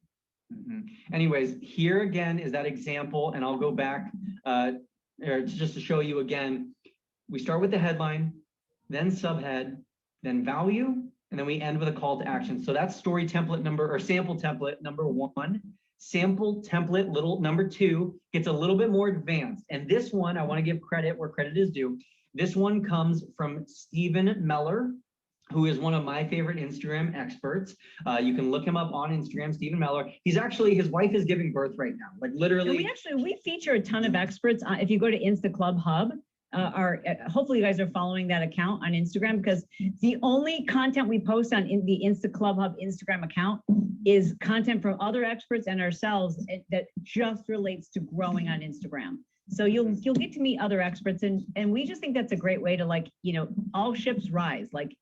Anyways, here again is that example, and I'll go back just to show you again. We start with the headline, then subhead, then value, and then we end with a call to action. So that's story template number, or sample template number 1. Sample template number 2 gets a little bit more advanced. And this one, I want to give credit where credit is due. This one comes from Stephen Meller, who is one of my favorite Instagram experts. You can look him up on Instagram, Stephen Meller. He's actually, his wife is giving birth right now, like literally. We feature a ton of experts. If you go to Insta Club Hub, hopefully you guys are following that account on Instagram, because the only content we post on the Insta Club Hub Instagram account is content from other experts and ourselves that just relates to growing on Instagram. So you'll get to meet other experts, and we just think that's a great way to, like, you know, all ships rise. Like,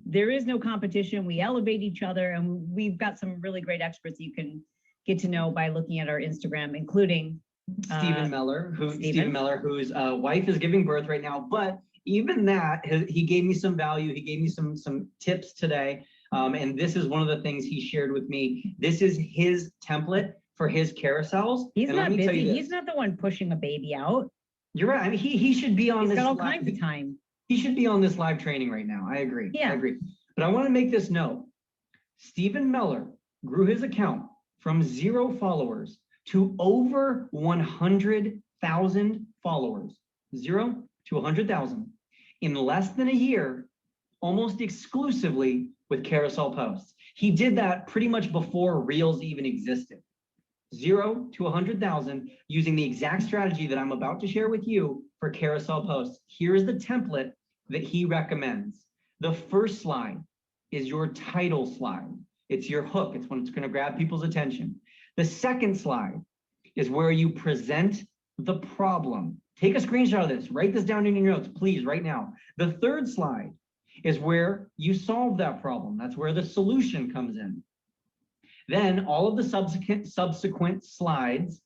there is no competition. We elevate each other, and we've got some really great experts you can get to know by looking at our Instagram, including Stephen Meller, whose wife is giving birth right now. But even that, he gave me some value. He gave me some tips today. And this is one of the things he shared with me. This is his template for his carousels. He's And let not me tell you busy. this. He's not the one pushing a baby out. You're right. I mean, he should be on He's this. got all live- kinds of time. He should be on this live training right now. I agree. Yeah. I agree. But I want to make this note. Stephen Meller grew his account from 0 followers to over 100,000 followers. 0 to 100,000 in less than a year, almost exclusively with carousel posts. He did that pretty much before Reels even existed. 0 to 100,000 using the exact strategy that I'm about to share with you for carousel posts. Here's the template that he recommends. The first slide is your title slide. It's your hook. It's when it's going to grab people's attention. The second slide is where you present the problem. Take a screenshot of this. Write this down in your notes, please, right now. The third slide is where you solve that problem. That's where the solution comes in. Then all of the subsequent slides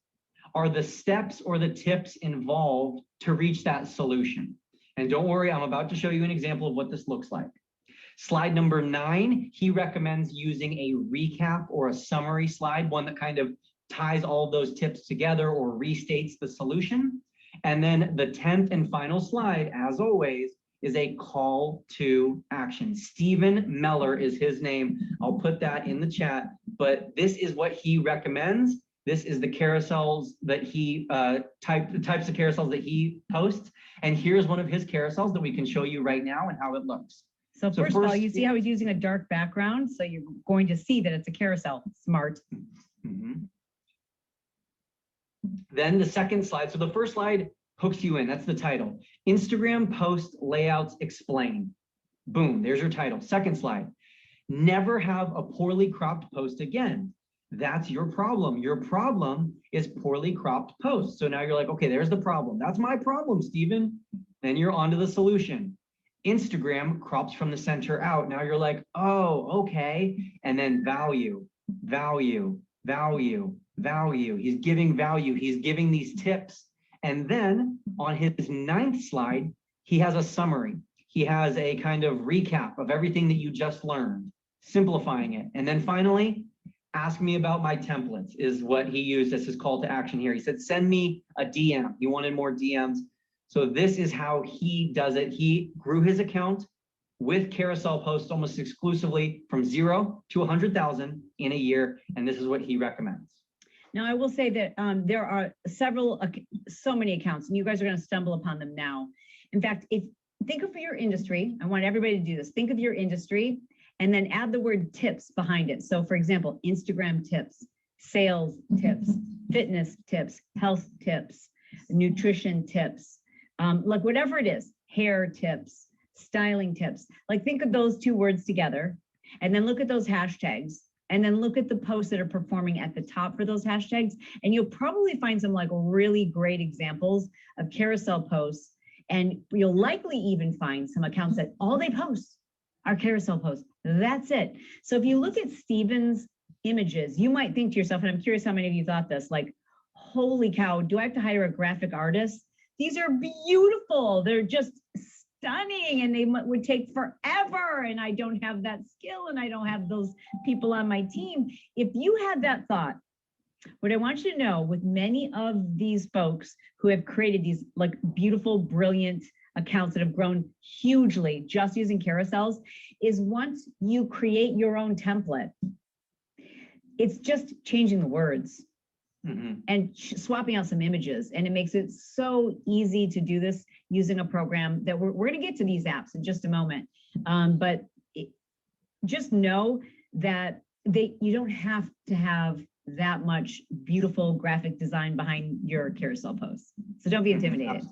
are the steps or the tips involved to reach that solution. And don't worry, I'm about to show you an example of what this looks like. Slide number 9, he recommends using a recap or a summary slide, one that kind of ties all of those tips together or restates the solution. And then the 10th and final slide, as always, is a call to action. Stephen Meller is his name. I'll put that in the chat, but this is what he recommends. This is the carousels that he types of carousels that he posts. And here's one of his carousels that we can show you right now and how it looks. So first of all, you see how he's using a dark background. So you're going to see that it's a carousel. Smart. Mm-hmm. Then the second slide. So the first slide hooks you in. That's the title. Instagram post layouts explain. Boom, there's your title. Second slide. Never have a poorly cropped post again. That's your problem. Your problem is poorly cropped posts. So now you're like, okay, there's the problem. That's my problem, Stephen. Then you're on to the solution. Instagram crops from the center out. Now you're like, oh, okay. And then value, value, value, value. He's giving value. He's giving these tips. And then on his 9th slide, he has a summary. He has a kind of recap of everything that you just learned, simplifying it. And then finally, ask me about my templates is what he used as his call to action here. He said, send me a DM. He wanted more DMs. So this is how he does it. He grew his account with carousel posts almost exclusively from 0 to 100,000 in a year. And this is what he recommends. Now, I will say that there are so many accounts, and you guys are going to stumble upon them now. In fact, think of your industry. I want everybody to do this. Think of your industry and then add the word tips behind it. So for example, Instagram tips, sales tips, fitness tips, health tips, nutrition tips, like whatever it is, hair tips, styling tips. Like think of those 2 words together and then look at those hashtags. And then look at the posts that are performing at the top for those hashtags. And you'll probably find some like really great examples of carousel posts. And you'll likely even find some accounts that all they post are carousel posts. That's it. So if you look at Stephen's images, you might think to yourself, and I'm curious how many of you thought this, like, holy cow, do I have to hire a graphic artist? These are beautiful. They're just stunning and they would take forever, and I don't have that skill and I don't have those people on my team. If you had that thought, what I want you to know with many of these folks who have created these like beautiful, brilliant accounts that have grown hugely just using carousels is once you create your own template, it's just changing the words. And swapping out some images, and it makes it so easy to do this using a program that we're going to get to these apps in just a moment. But just know that you don't have to have that much beautiful graphic design behind your carousel posts. So don't be intimidated.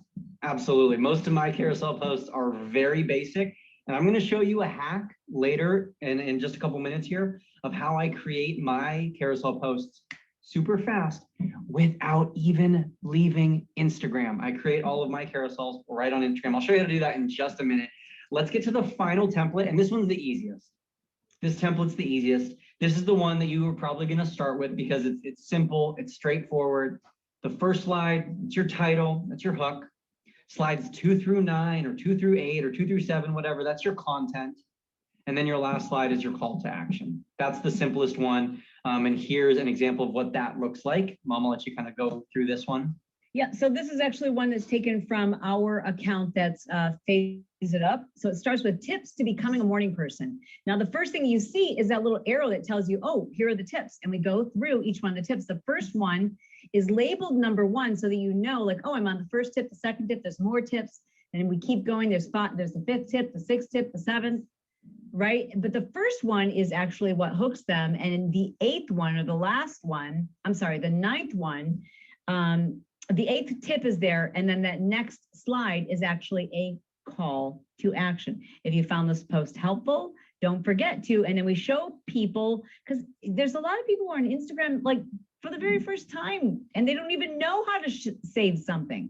Absolutely. Most of my carousel posts are very basic. And I'm going to show you a hack later in just a couple minutes here of how I create my carousel posts super fast without even leaving Instagram. I create all of my carousels right on Instagram. I'll show you how to do that in just a minute. Let's get to the final template. And this one's the easiest. This template's the easiest. This is the one that you are probably going to start with because it's simple. It's straightforward. The first slide, it's your title. That's your hook. Slides 2 through 9 or 2 through 8 or 2 through 7, whatever. That's your content. And then your last slide is your call to action. That's the simplest one. And here's an example of what that looks like. Mom, I'll let you kind of go through this one. Yeah, so this is actually one that's taken from our account that's Phase It Up. So it starts with tips to becoming a morning person. Now, the first thing you see is that little arrow that tells you, oh, here are the tips. And we go through each one of the tips. The first one is labeled number 1 so that you know, like, oh, I'm on the first tip, the second tip, there's more tips. And we keep going, there's the 5th tip, the 6th tip, the 7th, right? But the first one is actually what hooks them. And the 8th one, or the last one, I'm sorry, the 9th one, the 8th tip is there, and then that next slide is actually a call to action. If you found this post helpful, don't forget to, and then we show people, because there's a lot of people who are on Instagram like for the very first time, and they don't even know how to save something.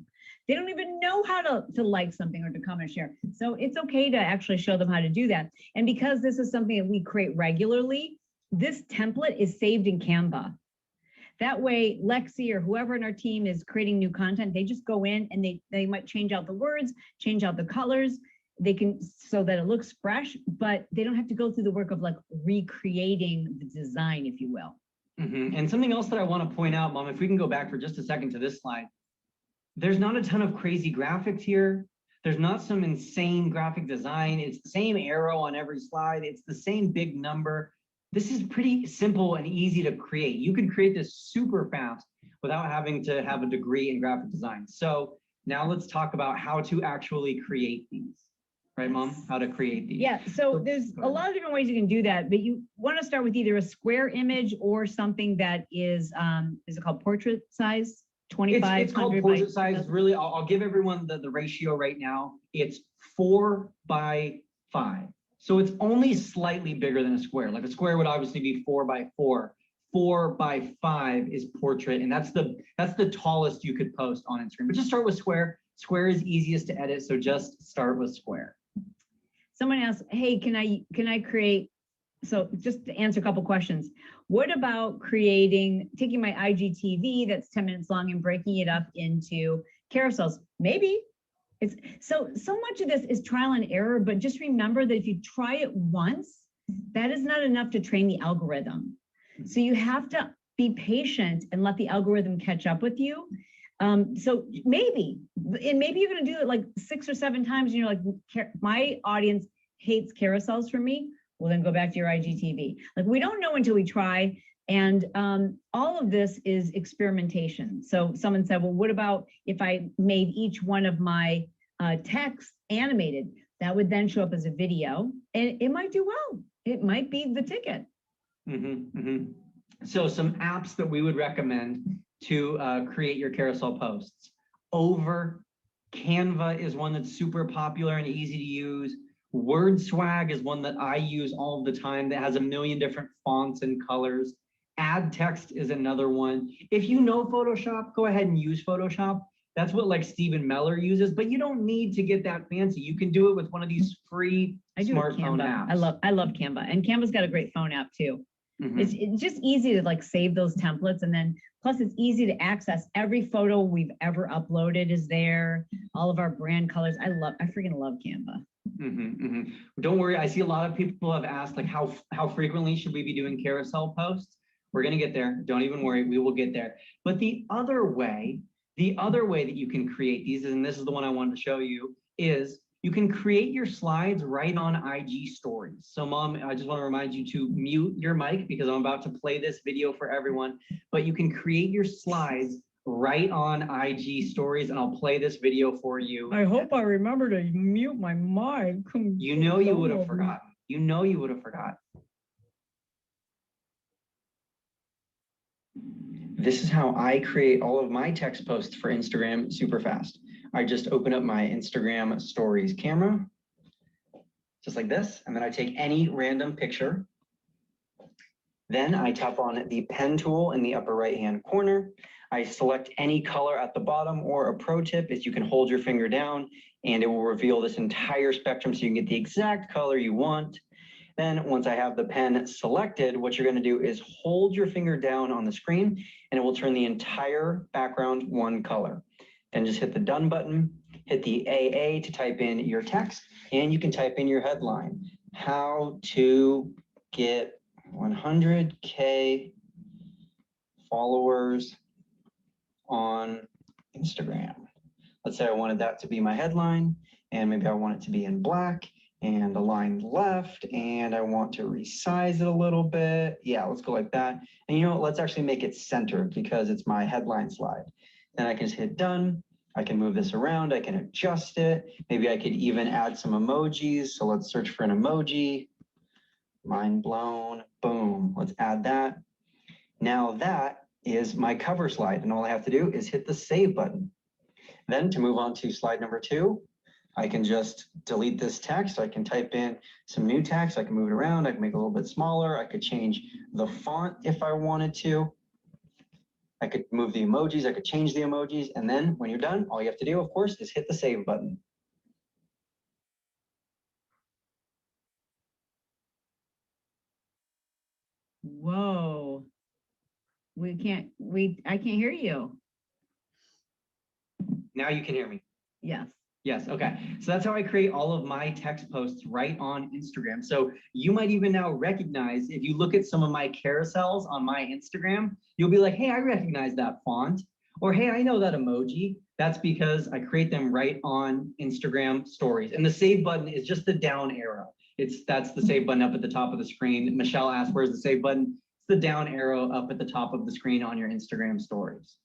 They don't even know how to like something or to comment, share. So it's okay to actually show them how to do that. And because this is something that we create regularly, this template is saved in Canva. That way, Lexi or whoever in our team is creating new content, they just go in and they might change out the words, change out the colors. They can, so that it looks fresh, but they don't have to go through the work of like recreating the design, if you will. And something else that I want to point out, Mom, if we can go back for just a second to this slide, there's not a ton of crazy graphics here. There's not some insane graphic design. It's the same arrow on every slide. It's the same big number. This is pretty simple and easy to create. You can create this super fast without having to have a degree in graphic design. So now let's talk about how to actually create these. Right, Mom? How to create these. Yeah, so there's a lot of different ways you can do that, but you want to start with either a square image or something that is it called portrait size? 25. It's called portrait size. Really, I'll give everyone the ratio right now. It's 4 by 5. So it's only slightly bigger than a square. Like a square would obviously be 4 by 4. 4 by 5 is portrait, and that's the tallest you could post on Instagram. But just start with square. Square is easiest to edit, so just start with square. Someone asked, hey, can I create, so just to answer a couple questions. What about taking my IGTV that's 10 minutes long and breaking it up into carousels? Maybe. It's so much of this is trial and error, but just remember that if you try it once, that is not enough to train the algorithm. So you have to be patient and let the algorithm catch up with you. So maybe you're going to do it like 6 or 7 times and you're like, my audience hates carousels from me. Well, then go back to your IGTV. Like, we don't know until we try. And all of this is experimentation. So someone said, well, what about if I made each one of my texts animated? That would then show up as a video and it might do well. It might be the ticket. So some apps that we would recommend to create your carousel posts. Canva is one that's super popular and easy to use. Word Swag is one that I use all the time that has a million different fonts and colors. Add Text is another one. If you know Photoshop, go ahead and use Photoshop. That's what like Stephen Meller uses, but you don't need to get that fancy. You can do it with one of these free smartphone apps. I love Canva, and Canva's got a great phone app too. It's just easy to like save those templates, and then plus it's easy to access. Every photo we've ever uploaded is there. All of our brand colors. I freaking love Canva. Don't worry. I see a lot of people have asked like how frequently should we be doing carousel posts? We're going to get there. Don't even worry. We will get there. But the other way that you can create these, and this is the one I wanted to show you, is you can create your slides right on IG stories. So Mom, I just want to remind you to mute your mic because I'm about to play this video for everyone, but you can create your slides right on IG stories, and I'll play this video for you. I hope I remember to mute my mic. You know you would have forgotten. You know you would have forgotten. This is how I create all of my text posts for Instagram super fast. I just open up my Instagram stories camera, just like this, and then I take any random picture. Then I tap on the pen tool in the upper right-hand corner. I select any color at the bottom, or a pro tip is you can hold your finger down and it will reveal this entire spectrum so you can get the exact color you want. Then once I have the pen selected, what you're going to do is hold your finger down on the screen and it will turn the entire background one color. Then just hit the done button, hit the AA to type in your text, and you can type in your headline. how to get 100K followers on Instagram. Let's say I wanted that to be my headline, and maybe I want it to be in black and aligned left, and I want to resize it a little bit. Yeah, let's go like that. And you know what, let's actually make it centered because it's my headline slide. Then I can just hit done. I can move this around, I can adjust it. Maybe I could even add some emojis. So let's search for an emoji. Mind blown, boom, let's add that. Now that is my cover slide, and all I have to do is hit the save button. Then to move on to slide number 2, I can just delete this text. I can type in some new text. I can move it around. I can make it a little bit smaller. I could change the font if I wanted to. I could move the emojis. I could change the emojis. And then when you're done, all you have to do, of course, is hit the save button. Whoa. I can't hear you. Now you can hear me. Yes. Yes, okay. So that's how I create all of my text posts right on Instagram. So you might even now recognize, if you look at some of my carousels on my Instagram, you'll be like, hey, I recognize that font, or hey, I know that emoji. That's because I create them right on Instagram stories. And the save button is just the down arrow. That's the save button up at the top of the screen. Michelle asked, where's the save button? It's the down arrow up at the top of the screen on your Instagram stories.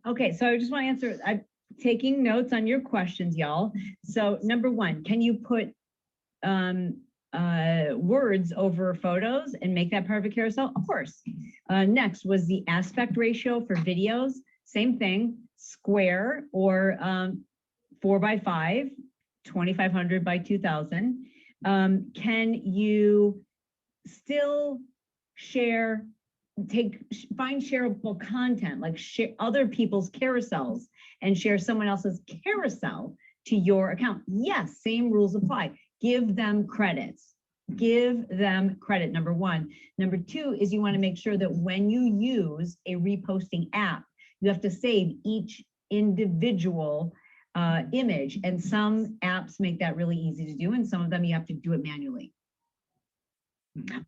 Okay, so I just want to answer, I'm taking notes on your questions, y'all. So number 1, can you put words over photos and make that part of a carousel? Of course. Next was the aspect ratio for videos. Same thing, square or 4x5, 2500 by 2000. Can you still share, find shareable content, like share other people's carousels and share someone else's carousel to your account? Yes, same rules apply. Give them credits. Give them credit, number 1. Number 2 is you want to make sure that when you use a reposting app, you have to save each individual image. And some apps make that really easy to do, and some of them you have to do it manually.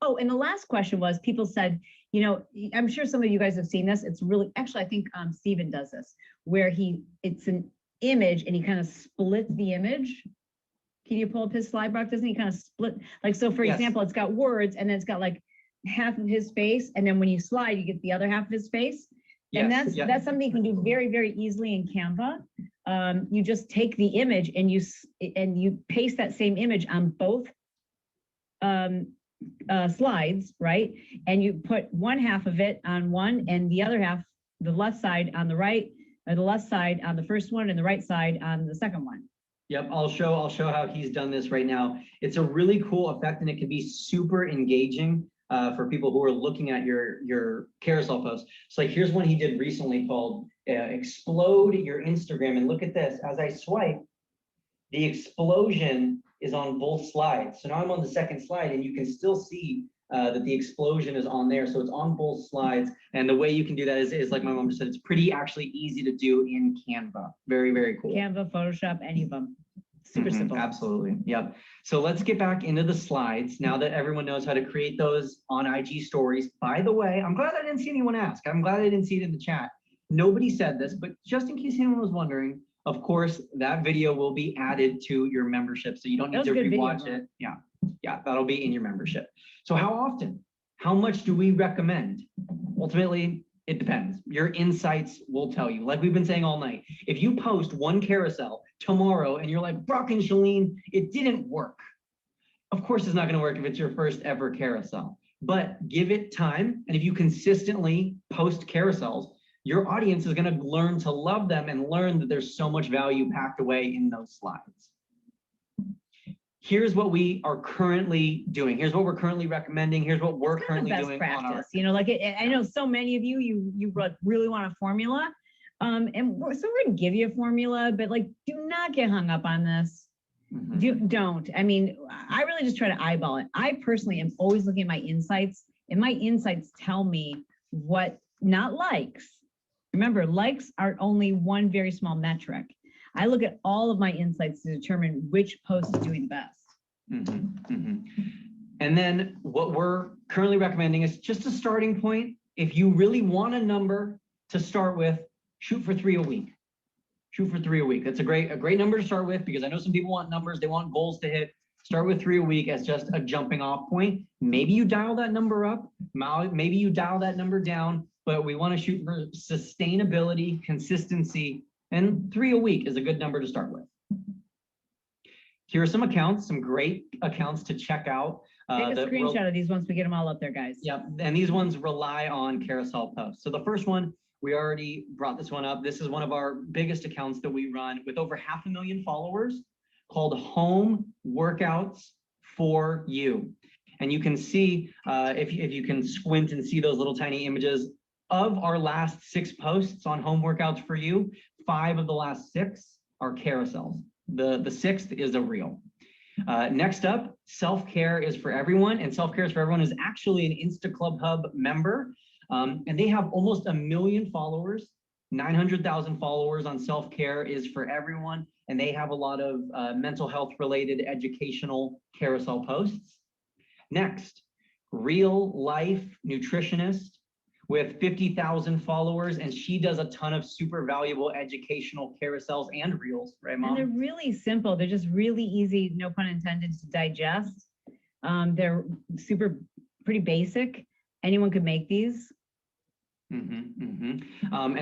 Oh, and the last question was, people said, you know, I'm sure some of you guys have seen this. It's really, actually, I think Steven does this, where it's an image and he kind of splits the image. Can you pull up his slide, Brock? Doesn't he kind of split? Like, so for example, it's got words and then it's got like half of his face. And then when you slide, you get the other half of his face. And that's something you can do very, very easily in Canva. You just take the image and you paste that same image on both slides, right? And you put one half of it on one and the other half, the left side on the right, or the left side on the first one and the right side on the second one. Yep, I'll show how he's done this right now. It's a really cool effect, and it can be super engaging for people who are looking at your carousel post. So like, here's one he did recently called Explode Your Instagram. And look at this, as I swipe, the explosion is on both slides. So now I'm on the second slide and you can still see that the explosion is on there. So it's on both slides. And the way you can do that is like my mom just said, it's pretty actually easy to do in Canva. Very, very cool. Canva, Photoshop, any of them. Super simple. Absolutely. Yep. So let's get back into the slides now that everyone knows how to create those on IG stories. By the way, I'm glad I didn't see anyone ask. I'm glad I didn't see it in the chat. Nobody said this, but just in case anyone was wondering, of course, that video will be added to your membership. So you don't need to rewatch it. Yeah, that'll be in your membership. So how often? How much do we recommend? Ultimately, it depends. Your insights will tell you. Like we've been saying all night, if you post one carousel tomorrow and you're like, Brock and Shalene, it didn't work. Of course, it's not going to work if it's your first ever carousel, but give it time. And if you consistently post carousels, your audience is going to learn to love them and learn that there's so much value packed away in those slides. Here's what we are currently doing. Here's what we're currently recommending. Here's what we're currently doing. Practice. On our, you know, like I know so many of you really want a formula. So we're gonna give you a formula, but like, do not get hung up on this. Don't. I mean, I really just try to eyeball it. I personally am always looking at my insights, and my insights tell me what, not likes. Remember, likes are only one very small metric. I look at all of my insights to determine which post is doing best. And then what we're currently recommending is just a starting point. If you really want a number to start with, shoot for 3 a week. Shoot for 3 a week. That's a great number to start with, because I know some people want numbers, they want goals to hit. Start with 3 a week as just a jumping off point. Maybe you dial that number up, maybe you dial that number down, but we want to shoot for sustainability, consistency, and 3 a week is a good number to start with. Here are some accounts, some great accounts to check out. Take a screenshot of these once we get them all up there, guys. Yep, and these ones rely on carousel posts. So the first one, we already brought this one up. This is one of our biggest accounts that we run with over 500,000 followers, called Home Workouts for You. And you can see, if you can squint and see those little tiny images of our last 6 posts on Home Workouts for You, 5 of the last 6 are carousels. The 6th is a reel. Next up, Self-Care is for Everyone, and Self-Care is for Everyone is actually an Insta Club Hub member, and they have almost 1 million followers, 900,000 followers on Self-Care is for Everyone, and they have a lot of mental health related educational carousel posts. Next, Real Life Nutritionist with 50,000 followers, and she does a ton of super valuable educational carousels and reels, right, Mom? And they're really simple. They're just really easy, no pun intended, to digest. They're pretty basic. Anyone could make these. And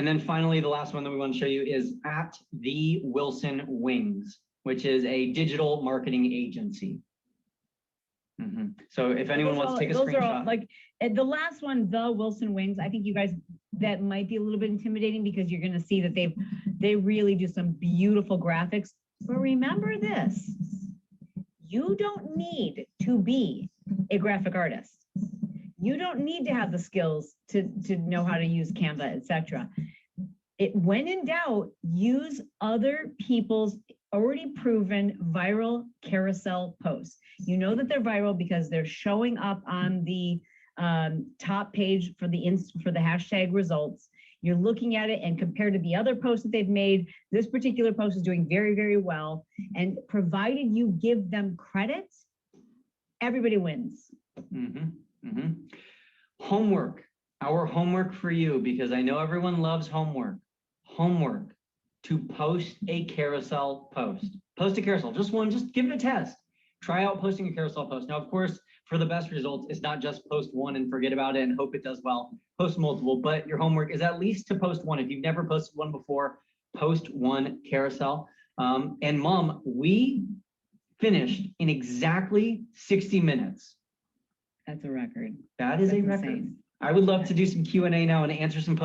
then finally, the last one that we want to show you is at the Wilson Wings, which is a digital marketing agency. So if anyone wants to take a screenshot. Those are all, like the last one, the Wilson Wings, I think you guys, that might be a little bit intimidating, because you're going to see that they really do some beautiful graphics. But remember this, you don't need to be a graphic artist. You don't need to have the skills to know how to use Canva, etc. When in doubt, use other people's already proven viral carousel posts. You know that they're viral because they're showing up on the top page for the hashtag results. You're looking at it, and compared to the other posts that they've made, this particular post is doing very, very well. And provided you give them credit, everybody wins. Homework, our homework for you, because I know everyone loves homework. Homework to post a carousel post. Post a carousel, just one, just give it a test. Try out posting a carousel post. Now, of course, for the best results, it's not just post one and forget about it and hope it does well. Post multiple, but your homework is at least to post one. If you've never posted one before, post one carousel. And Mom, we finished in exactly 60 minutes. That's a record. That is a record. Insane. I would love to do some Q&A now and answer some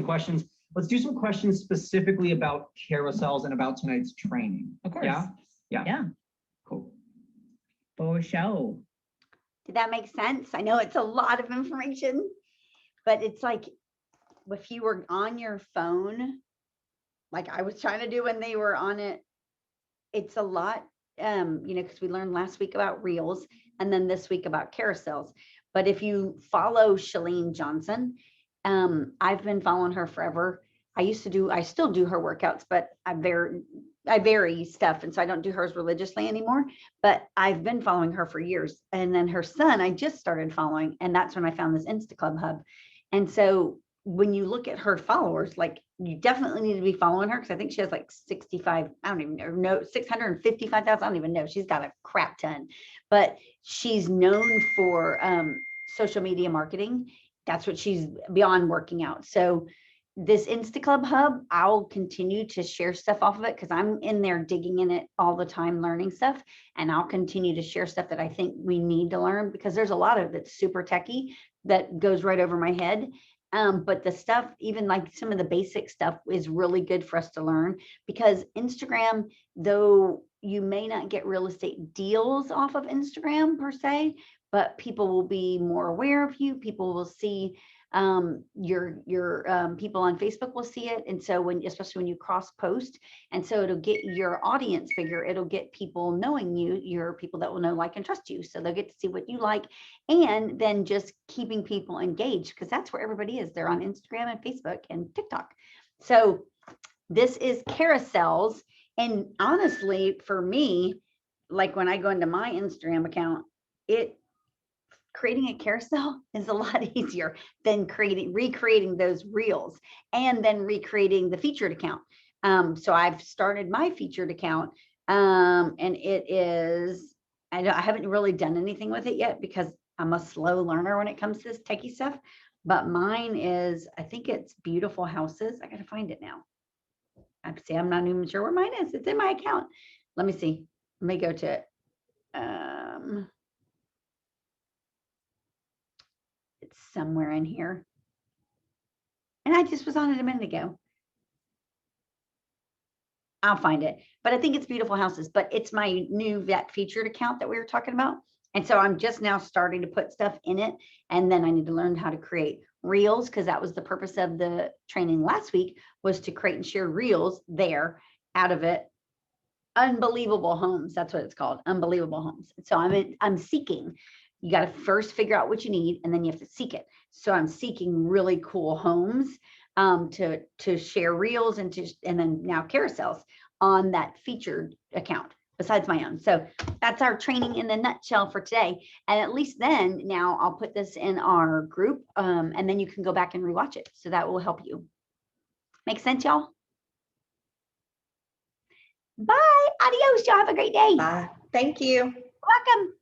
questions. Let's do some questions specifically about carousels and about tonight's training. Of course. Yeah. Cool. For show. Did that make sense? I know it's a lot of information, but it's like if you were on your phone, like I was trying to do when they were on it, it's a lot, because we learned last week about reels and then this week about carousels. But if you follow Shalene Johnson, I've been following her forever. I still do her workouts, but I vary stuff. And so I don't do hers religiously anymore, but I've been following her for years. And then her son, I just started following, and that's when I found this Insta Club Hub. And so when you look at her followers, like you definitely need to be following her, because I think she has like 65, I don't even know, 655,000. I don't even know. She's got a crap ton, but she's known for social media marketing. That's what she's beyond working out. So this Insta Club Hub, I'll continue to share stuff off of it because I'm in there digging in it all the time, learning stuff. And I'll continue to share stuff that I think we need to learn, because there's a lot of it's super techie that goes right over my head. But the stuff, even like some of the basic stuff, is really good for us to learn, because Instagram, though you may not get real estate deals off of Instagram per se, but people will be more aware of you. People will see your people on Facebook will see it. And so especially when you cross post, and so it'll get your audience bigger, it'll get people knowing you, your people that will know, like, and trust you. So they'll get to see what you like, and then just keeping people engaged, because that's where everybody is. They're on Instagram and Facebook and TikTok. So this is carousels. And honestly, for me, like when I go into my Instagram account, creating a carousel is a lot easier than recreating those reels and then recreating the featured account. So I've started my featured account, and it is, I haven't really done anything with it yet because I'm a slow learner when it comes to this techie stuff. But mine is, I think it's Beautiful Houses. I gotta find it now. I'm not even sure where mine is. It's in my account. Let me see. Let me go to it. It's somewhere in here. And I just was on it a minute ago. I'll find it, but I think it's Beautiful Houses, but it's my new vet featured account that we were talking about. And so I'm just now starting to put stuff in it. And then I need to learn how to create reels, because that was the purpose of the training last week, was to create and share reels there out of it. Unbelievable Homes. That's what it's called. Unbelievable Homes. So I'm seeking. You got to first figure out what you need, and then you have to seek it. So I'm seeking really cool homes to share reels and then now carousels on that featured account besides my own. So that's our training in a nutshell for today. And at least then now I'll put this in our group, and then you can go back and rewatch it. So that will help you. Make sense, y'all? Bye. Adios. Y'all have a great day. Bye. Thank you. Welcome.